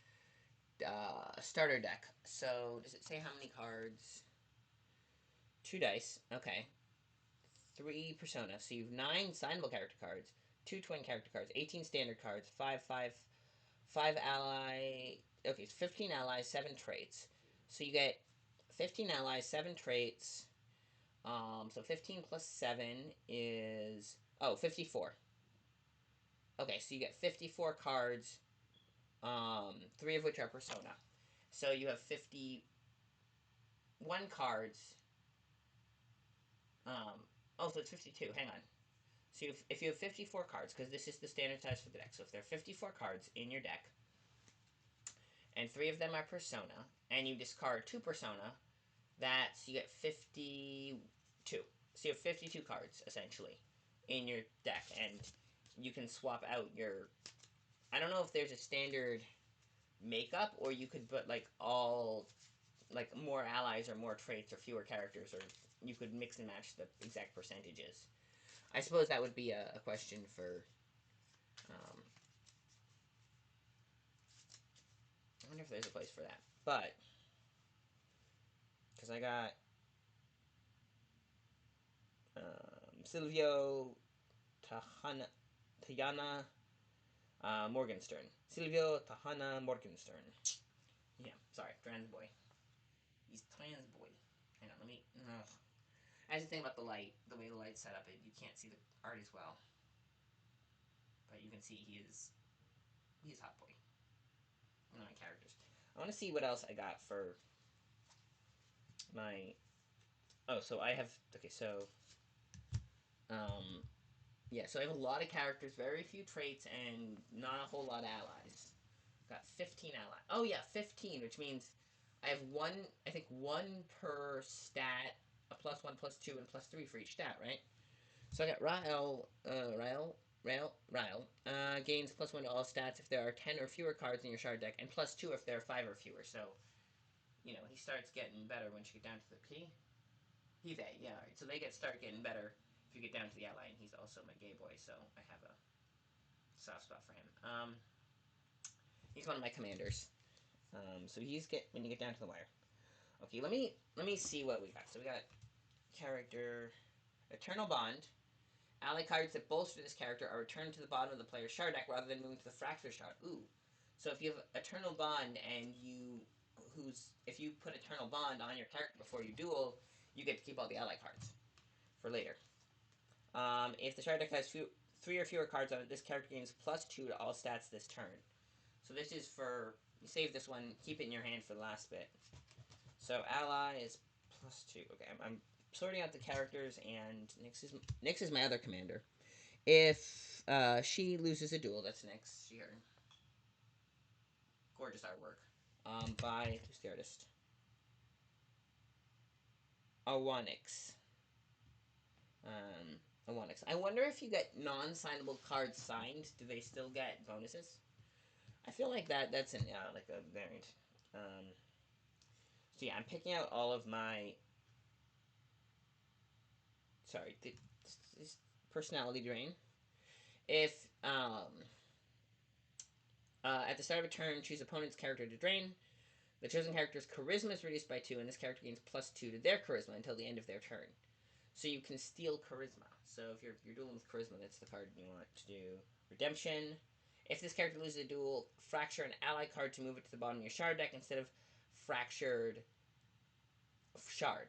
starter deck. So does it say how many cards? 2 dice. Okay. 3 persona. So you have 9 signable character cards, 2 twin character cards, 18 standard cards, 5 ally. Okay, it's 15 allies, 7 traits. So you get 15 allies, 7 traits. So 15 plus 7 is 54. Okay, so you get 54 cards, 3 of which are persona. So you have 51 cards. So it's 52. Hang on. So if you have 54 cards, because this is the standard size for the deck, so if there are 54 cards in your deck, and 3 of them are persona, and you discard 2 persona, you get 52. So you have 52 cards, essentially, in your deck, and you can swap out your... I don't know if there's a standard makeup, or you could put, more allies or more traits or fewer characters, or you could mix and match the exact percentages. I suppose that would be a question for... I wonder if there's a place for that. But, because I got Silvio Tejana Morgenstern. Silvio Tejana Morgenstern. Yeah, sorry, trans boy. He's trans boy. Hang on, let me... Ugh. As you think about the light, the way the light's set up, you can't see the art as well. But you can see he's hot boy. One of my characters. I want to see what else I got for my... Oh, so I have... Okay, so... Yeah, so I have a lot of characters, very few traits, and not a whole lot of allies. Got 15 allies. Oh yeah, 15, which means I have one per stat, a +1, +2, and +3 for each stat, right? So I got Rael gains +1 to all stats if there are 10 or fewer cards in your shard deck, and +2 if there are 5 or fewer. So, he starts getting better once you get down to the P. He's A, yeah, alright. So they start getting better if you get down to the ally, and he's also my gay boy, so I have a soft spot for him. He's one of my commanders. So when you get down to the wire. Okay, let me see what we got. So we got character Eternal Bond. Ally cards that bolster this character are returned to the bottom of the player's shard deck rather than moving to the Fracture shard. Ooh. So if you have Eternal Bond and if you put Eternal Bond on your character before you duel, you get to keep all the ally cards for later. If the shard deck has 3 or fewer cards on it, this character gains +2 to all stats this turn. So this is for... You save this one, keep it in your hand for the last bit. So ally is +2. Okay, I'm sorting out the characters, and Nyx is my other commander. If she loses a duel, that's Nyx. She earned gorgeous artwork. By who's the artist? Awanix. Awanix. I wonder if you get non-signable cards signed, do they still get bonuses? I feel like that's a variant. So yeah, I'm picking out all of my... Sorry, this personality drain. If at the start of a turn, choose opponent's character to drain. The chosen character's charisma is reduced by 2, and this character gains +2 to their charisma until the end of their turn. So you can steal charisma. So if you're dueling with charisma, that's the card you want to do. Redemption. If this character loses a duel, fracture an ally card to move it to the bottom of your shard deck instead of fractured shard.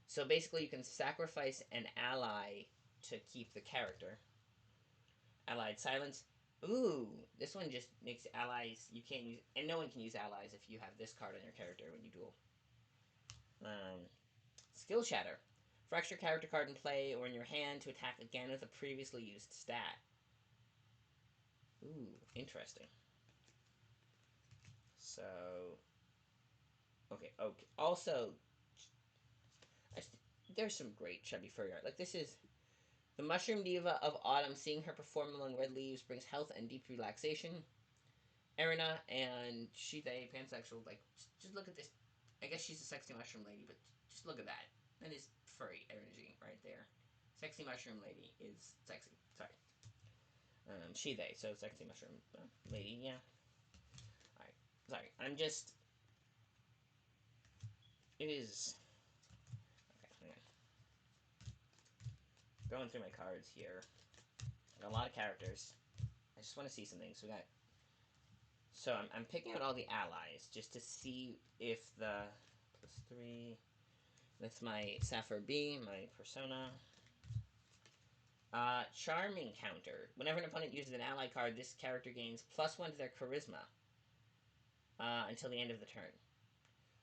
So basically, you can sacrifice an ally to keep the character. Allied silence. Ooh, this one just makes allies... You can't use... And no one can use allies if you have this card on your character when you duel. Skill Shatter. Fracture character card in play or in your hand to attack again with a previously used stat. Ooh, interesting. So, okay. Also, there's some great chubby furry art. Like, this is the Mushroom Diva of Autumn. Seeing her perform among red leaves brings health and deep relaxation. Erina and she, they, pansexual. Like, just look at this. I guess she's a sexy mushroom lady, but just look at that. That is furry energy right there. Sexy mushroom lady is sexy. Sorry. She, they. So, sexy mushroom lady, yeah. Alright. Sorry. I'm just. It is. Okay, hang on. Going through my cards here. Got a lot of characters. I just want to see some things. We got. So I'm picking out all the allies just to see if the +3. That's my Sapphire B, my persona. Charming counter. Whenever an opponent uses an ally card, this character gains +1 to their charisma until the end of the turn.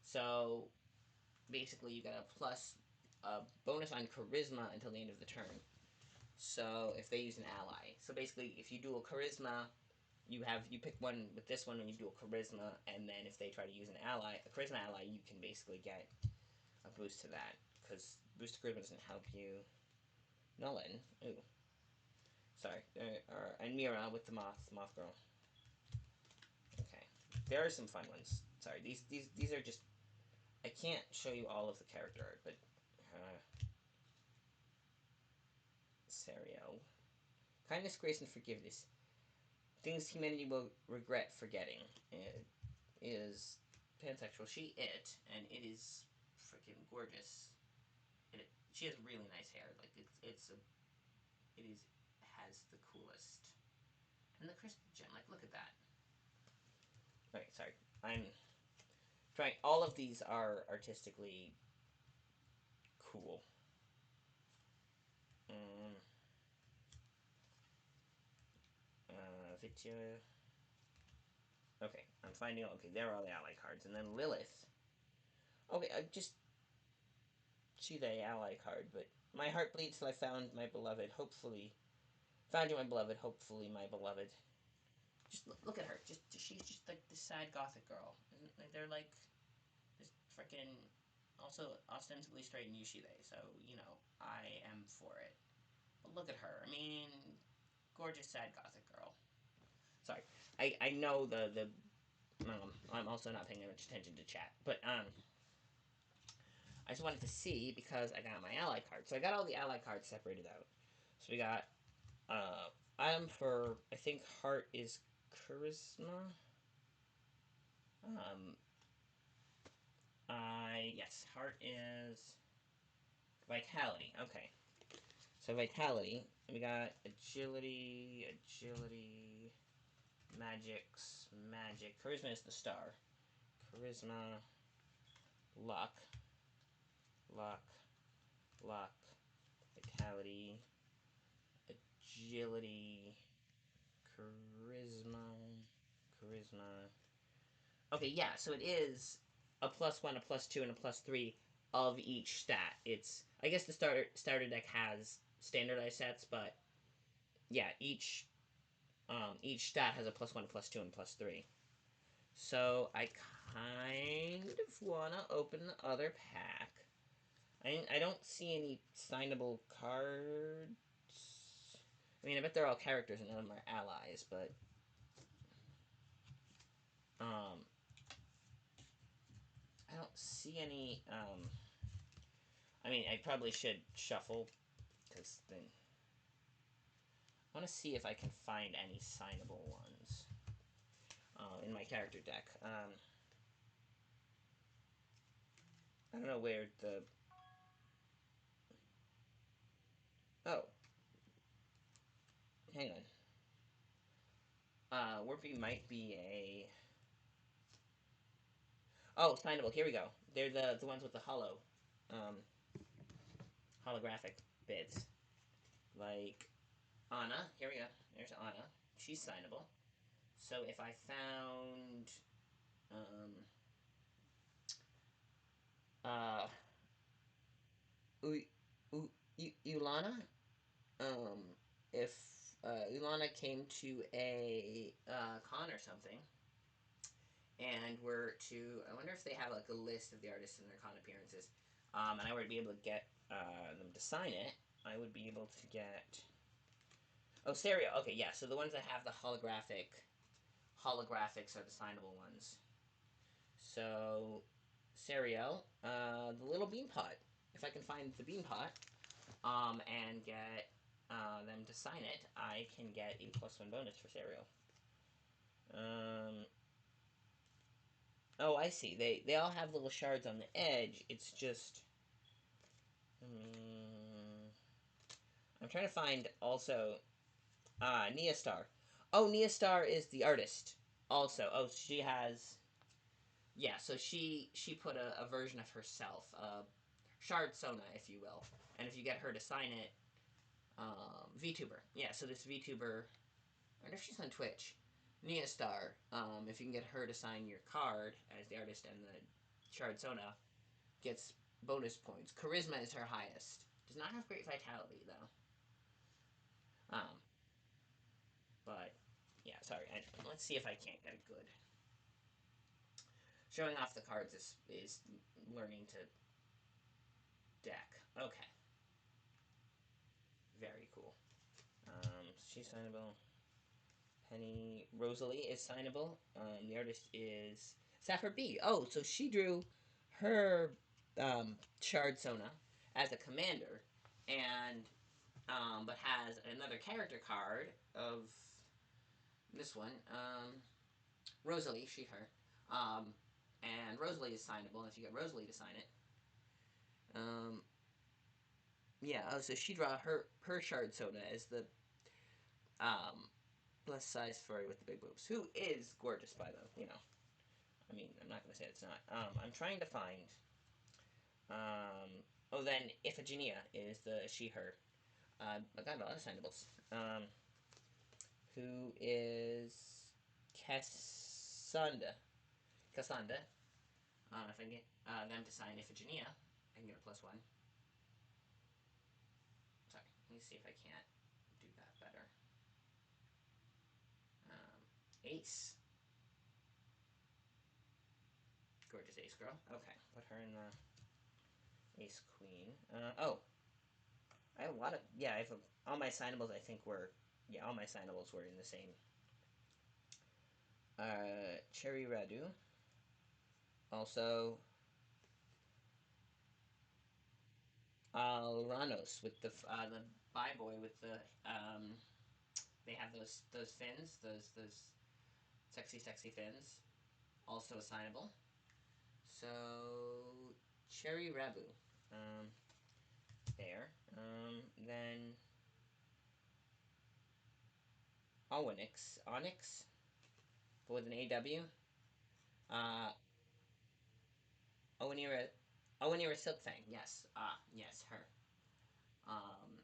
So basically, you got a bonus on charisma until the end of the turn. So if they use an ally, so basically, if you do a charisma, you pick one with this one, and you do a charisma, and then if they try to use an ally, a charisma ally, you can basically get a boost to that because boost to charisma doesn't help you. Nolan, ooh, sorry, and Mira with the moth girl. Okay, there are some fun ones. Sorry, these are just. I can't show you all of the character art, but Sario. Kindness, grace, and forgiveness. Things humanity will regret forgetting. It is pansexual. She, it, and it is freaking gorgeous. She has really nice hair. Like has the coolest. And the crystal gem. Like, look at that. Okay, sorry. I'm trying. All of these are artistically cool. Vitya. Okay, I'm finding. Okay, there are all the ally cards, and then Lilith. Okay, see the ally card, but my heart bleeds till I found my beloved. Hopefully, found you, my beloved. Hopefully, my beloved. Just look at her. She's just like this sad gothic girl. They're like this freaking. Also, ostensibly straight and Yushi they. So I am for it. But look at her. I mean, gorgeous sad gothic girl. Sorry, I know the. I'm also not paying much attention to chat, but I just wanted to see because I got my ally card. So I got all the ally cards separated out. So we got item for, I think heart is charisma. Yes, heart is vitality. Okay. So vitality, we got agility, magic. Charisma is the star. Charisma, luck, vitality, agility, charisma. Okay, yeah, so it is a +1, a +2, and a +3 of each stat. I guess the starter deck has standardized sets, but yeah, each stat has a +1, a +2, and a +3. So I kind of wanna open the other pack. I don't see any signable cards. I mean, I bet they're all characters and none of them are allies, but I don't see any. I mean, I probably should shuffle because then I want to see if I can find any signable ones in my character deck. I don't know where the. Oh, hang on. Warpy might be a. Oh, signable. Here we go. They're the ones with the holographic bits. Like Anna. Here we go. There's Anna. She's signable. So if I found uh Ulana, um, if Ulana came to a con or something, and were to, I wonder if they have like a list of the artists in their con appearances, and I would be able to get them to sign it. I would be able to get. Oh, stereo. Okay, yeah. So the ones that have the holographics are the signable ones. So, Serial, the little bean pot. If I can find the bean pot, and get them to sign it, I can get a +1 bonus for Serial. Oh, I see. They all have little shards on the edge. It's just. I'm trying to find also. Nia Star. Oh, Nia Star is the artist. Also, oh, she has. Yeah, so she put a version of herself, Shard Sona, if you will, and if you get her to sign it, VTuber. Yeah, so this VTuber, I wonder if she's on Twitch. Nia Star. If you can get her to sign your card as the artist and the Shard Sona, gets bonus points. Charisma is her highest. Does not have great vitality though. But yeah, sorry. Let's see if I can't get a good. Showing off the cards is learning to deck. Okay. Very cool. She's signable. Penny Rosalie is signable. The artist is Sapphire B. Oh, so she drew her Shard Sona as a commander, and but has another character card of this one. Rosalie, she, her. And Rosalie is signable, and if you get Rosalie to sign it, yeah. Oh, so she draw her Shard Sona as the um, plus size furry with the big boobs, who is gorgeous by the I mean, I'm not gonna say it's not. I'm trying to find. Oh, then Iphigenia is the she her. I got a lot of signables. Who is Cassandra? Cassandra. If I can get them to sign Iphigenia, I can get a +1. Sorry, let me see if I can't do that better. Ace. Gorgeous Ace girl. Okay, put her in the Ace Queen. Oh, I have a lot of yeah. I have all my signables. I think were all my signables were in the same. Cherry Radu. Also, Alranos with the bi boy with the they have those fins, those sexy fins. Also assignable. So Cherry Rabu. There. Then Onyx, but with an AW. Uh, Owanira, Owanira Silkfang. Yes. Yes, her. Um,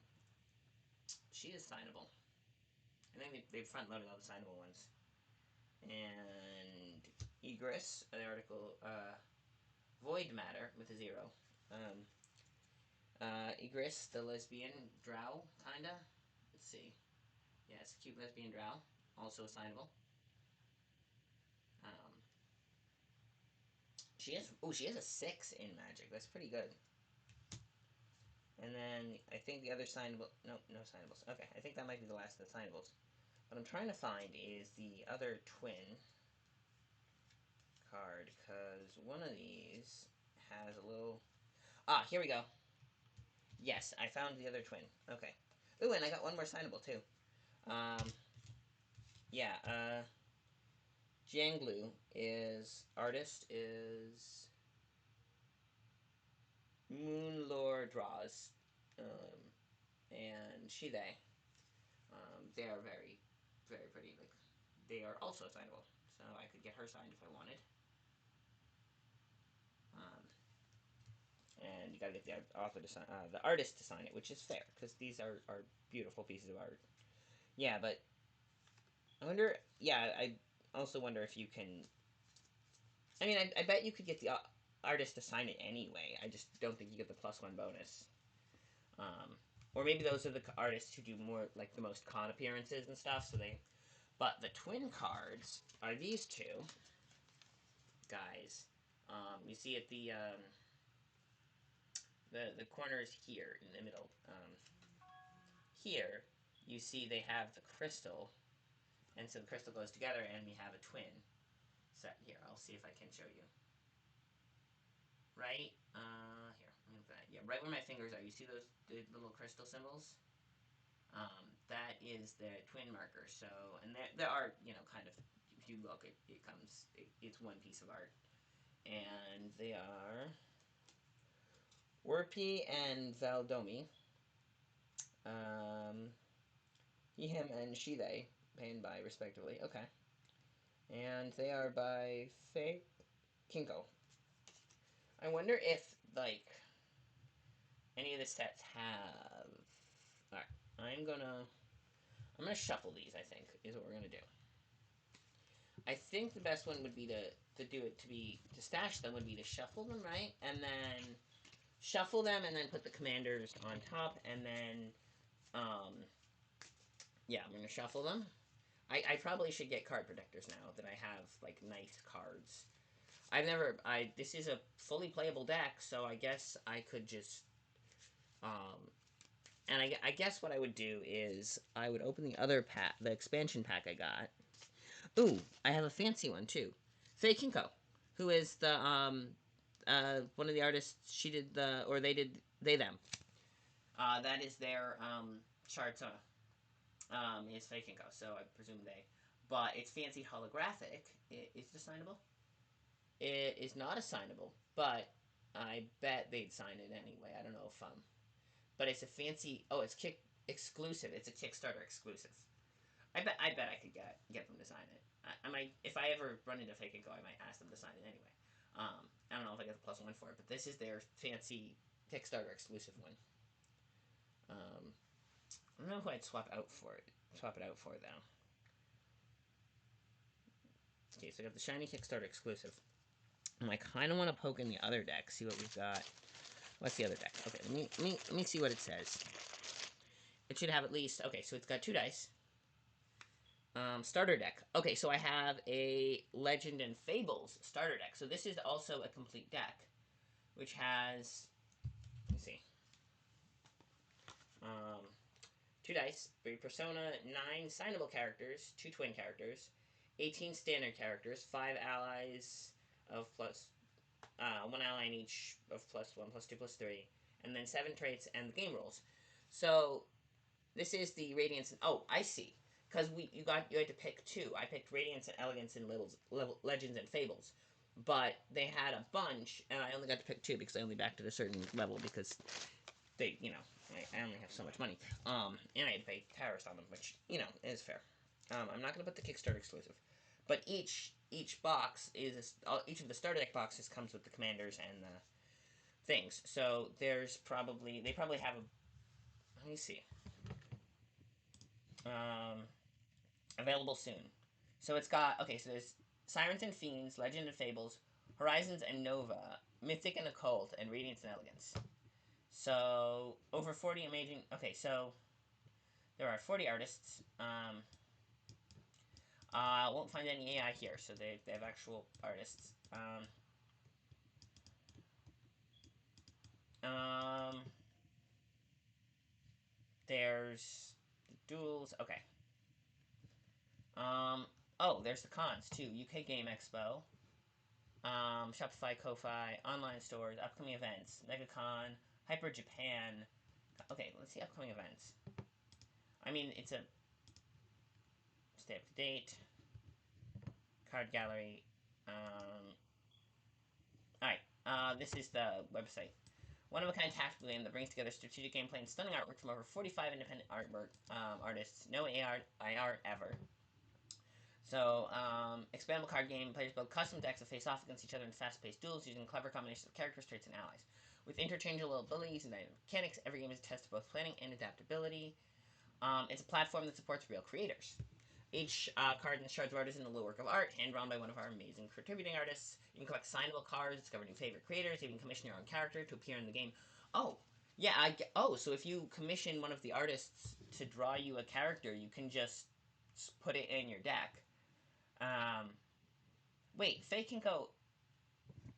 she is signable. I think they front loaded all the signable ones. And Egress, the article, Void Matter with a 0. Egress, the lesbian drow, kinda. Let's see. Yeah, it's a cute lesbian drow. Also assignable. Um, she has a 6 in magic. That's pretty good. And then I think the other signable. No signables. Okay, I think that might be the last of the signables. What I'm trying to find is the other twin card, because one of these has a little. Here we go. Yes, I found the other twin. Okay. Ooh, and I got one more signable too. Yeah. Jianglu is artist is Moonlore Draws, and she they are very, very pretty. Like they are also signable, so I could get her signed if I wanted. And you gotta get the author to sign, the artist to sign it, which is fair because these are beautiful pieces of art. Yeah, but I wonder. Yeah, I also wonder if you can. I mean, I bet you could get the artist to sign it anyway. I just don't think you get the +1 bonus. Or maybe those are the artists who do more, like, the most con appearances and stuff, so they... But the twin cards are these two guys. You see at the corners here in the middle. Here, you see they have the crystal, and so the crystal goes together, and we have a twin set here. I'll see if I can show you. Right, here, yeah, right where my fingers are, you see those the little crystal symbols? That is the twin marker, so, and there are, you know, kind of, if you look, it's one piece of art. And they are Werpy and Valdomi. He, him, and she, they, panned by, respectively. Okay. And they are by Faye Kinko. I wonder if, like, any of the sets have... Alright, I'm gonna shuffle these, I think, is what we're gonna do. I think the best one would be to stash them would be to shuffle them, right? And then shuffle them and then put the commanders on top, and then, yeah, I'm gonna shuffle them. I probably should get card protectors now that I have, like, nice cards. This is a fully playable deck, so I guess I could just, and I guess what I would do is I would open the other pack, the expansion pack I got. Ooh, I have a fancy one, too. Faye Kinko, who is the, one of the artists, they, them. That is their, charts, is Faye Kinko, so I presume they. But it's fancy holographic. Is it assignable? It is not assignable, but I bet they'd sign it anyway. I don't know if, but it's a fancy, oh, it's exclusive. It's a Kickstarter exclusive. I bet I could get them to sign it. I might, if I ever run into Faye Kinko, I might ask them to sign it anyway. I don't know if I get the +1 for it, but this is their fancy Kickstarter exclusive one. I don't know who I'd swap it out for, though. Okay, so I got the shiny Kickstarter exclusive. And I kind of want to poke in the other deck, see what we've got. What's the other deck? Okay, let me see what it says. It should have at least... Okay, so it's got 2 dice. Starter deck. Okay, so I have a Legend and Fables starter deck. So this is also a complete deck, which has... Let me see. 2 dice, 3 Persona, 9 signable characters, 2 twin characters, 18 standard characters, 5 allies of plus... 1 ally in each of +1, +2, +3, and then 7 traits and the game rules. So, this is the Radiance and... Oh, I see. Because you had to pick 2. I picked Radiance and Elegance and Legends and Fables. But they had a bunch, and I only got to pick 2 because I only backed at a certain level because they, you know, I only have so much money. And I had to pay tariffs on them, which, you know, is fair. I'm not going to put the Kickstarter exclusive. But each box is... each of the starter deck boxes comes with the commanders and the things. So there's probably... They probably have a... Let me see. Available soon. So it's got... Okay, so there's Sirens and Fiends, Legend and Fables, Horizons and Nova, Mythic and Occult, and Radiance and Elegance. So, over 40 amazing... Okay, so... There are 40 artists. Won't find any AI here, so they have actual artists. There's the duels. Okay. Oh, there's the cons too. UK Game Expo. Shopify, Ko-Fi, online stores, upcoming events, MegaCon, Hyper Japan. Okay, let's see upcoming events. I mean, it's a stay up to date. Card gallery. Alright, this is the website. One-of-a-kind tactical game that brings together strategic gameplay and stunning artwork from over 45 independent artists. No AR ever. So, expandable card game. Players build custom decks that face off against each other in fast-paced duels using clever combinations of characters, traits, and allies. With interchangeable abilities and dynamic mechanics, every game is a test of both planning and adaptability. It's a platform that supports real creators. Each card in the Shards of Art is in a little work of art, hand-drawn by one of our amazing contributing artists. You can collect signable cards, discover new favorite creators, even commission your own character to appear in the game. Oh, Yeah, oh, so if you commission one of the artists to draw you a character, you can just put it in your deck. Um, Wait, Fae Kinko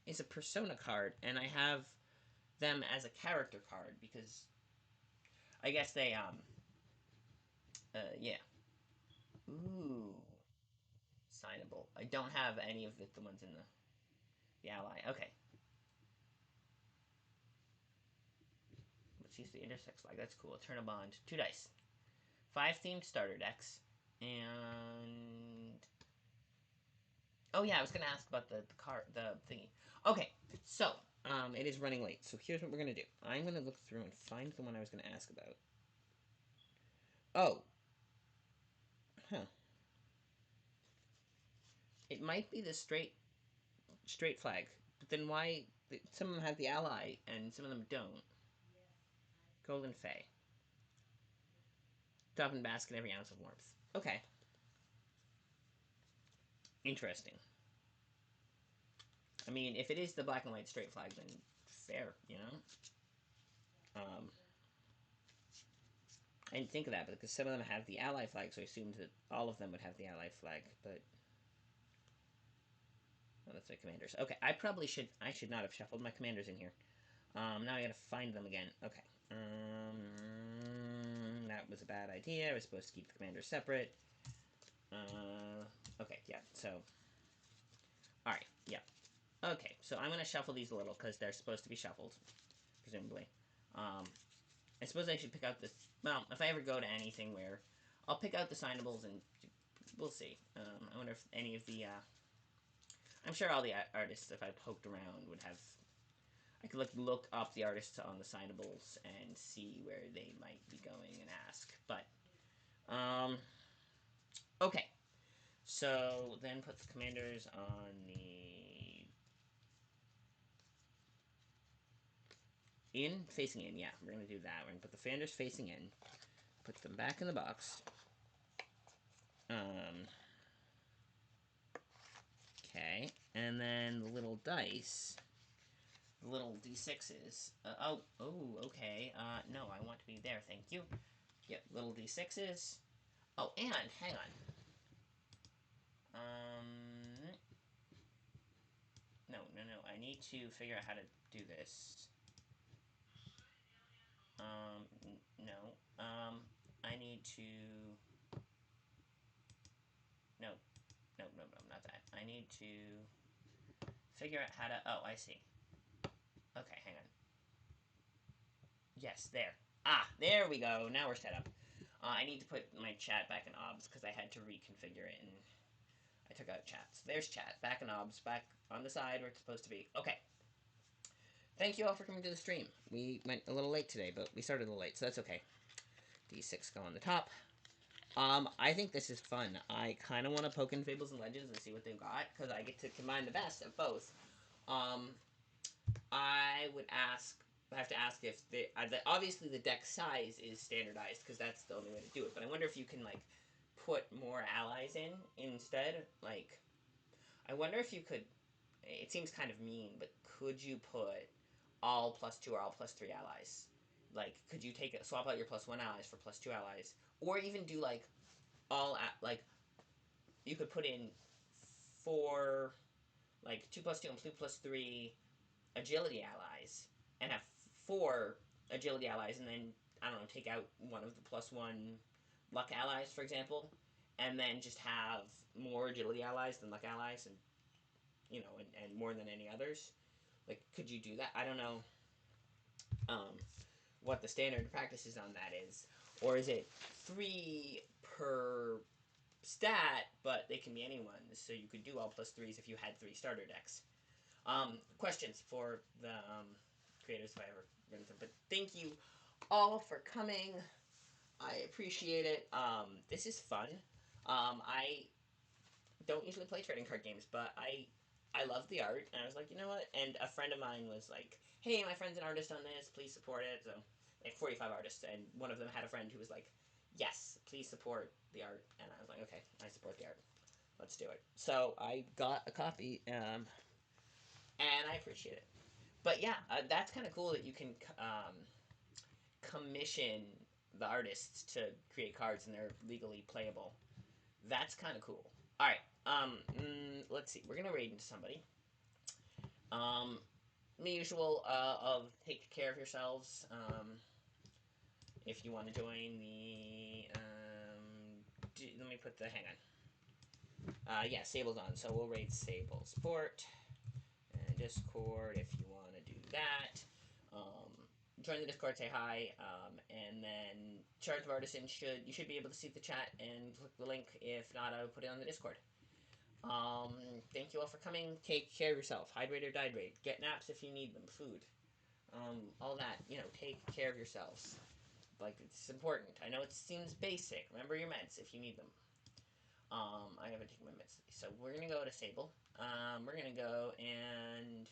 is a Persona card, and I have them as a character card because I guess they yeah. Ooh, signable. I don't have any of the ones in the ally. Okay, let's use the intersex flag. That's cool. Turn a bond. 2 dice. 5 themed starter decks, and oh yeah, I was gonna ask about the thingy. Okay, so it is running late. So here's what we're gonna do. I'm gonna look through and find the one I was gonna ask about. Oh, huh. It might be the straight flag, but then why? Some of them have the ally, and some of them don't. Golden Fay. Stop and bask in every ounce of warmth. Okay, interesting. I mean, if it is the black and white straight flag, then fair, you know. I didn't think of that, because some of them have the ally flag, so I assumed that all of them would have the ally flag. But oh, that's my commanders. Okay, I should not have shuffled my commanders in here. Now I gotta find them again. Okay. That was a bad idea. I was supposed to keep the commanders separate. Okay, yeah. So, all right, yeah. Okay, so I'm gonna shuffle these a little because they're supposed to be shuffled, presumably. I suppose I should pick out this. Well, if I ever go to anything where I'll pick out the signables and we'll see. I wonder if any of the. I'm sure all the artists, if I poked around, would have. I could look up the artists on the signables and see where they might be going and ask. But, okay. So then put the commanders on the facing in. Yeah, we're gonna do that. We're gonna put the commanders facing in. Put them back in the box. Okay, and then the little dice, the little d6s. Okay. No, I want to be there. Thank you. Yep, little d6s. Oh, and hang on. No. I need to figure out how to do this. No. I need to. No, not that. I need to figure out how to. Oh, I see. Okay, hang on. Yes, there. There we go. Now we're set up. I need to put my chat back in OBS because I had to reconfigure it and I took out chat. So there's chat. Back in OBS. Back on the side where it's supposed to be. Okay. Thank you all for coming to the stream. We went a little late today, but we started a little late, so that's okay. D6 go on the top. I think this is fun. I kind of want to poke in Fables and Legends and see what they've got because I get to combine the best of both. I would have to ask if obviously the deck size is standardized because that's the only way to do it. But I wonder if you can like put more allies in instead. Like, I wonder if you could. It seems kind of mean, but could you put all +2 or all +3 allies? Like, could you swap out your +1 allies for +2 allies, or even do like like you could put in 4 like 2 + 2 and 2 + 3 agility allies and have 4 agility allies, and then I don't know, take out one of the +1 luck allies, for example, and then just have more agility allies than luck allies, and and more than any others. Like, could you do that? I don't know what the standard practices on that is, or is it 3 per stat, but they can be anyone. So you could do all +3s if you had 3 starter decks. Questions for the creators if I ever run into them. But thank you all for coming. I appreciate it. This is fun. I don't usually play trading card games, but I love the art, and I was like, you know what? And a friend of mine was like, hey, my friend's an artist on this. Please support it. So, like 45 artists, and one of them had a friend who was like, yes, please support the art. And I was like, okay, I support the art. Let's do it. So I got a copy, and I appreciate it. But yeah, that's kind of cool that you can commission the artists to create cards and they're legally playable. That's kind of cool. All right. Let's see. We're gonna raid into somebody. The usual of take care of yourselves. If you want to join the, let me put the hang on. Yeah, Sable's on, so we'll raid Sable Sport and Discord if you want to do that. Join the Discord, say hi, and then Shards of Artisan you should be able to see the chat and click the link. If not, I will put it on the Discord. Thank you all for coming. Take care of yourself. Hydrate or dihydrate. Get naps if you need them. Food. All that. Take care of yourselves. Like, it's important. I know it seems basic. Remember your meds if you need them. I haven't taken my meds. So we're gonna go to Sable. We're gonna go and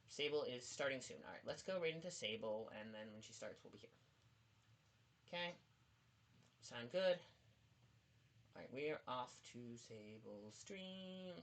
Sable is starting soon. Alright, let's go right into Sable, and then when she starts, we'll be here. Okay. Sound good? Alright, we're off to Sable stream.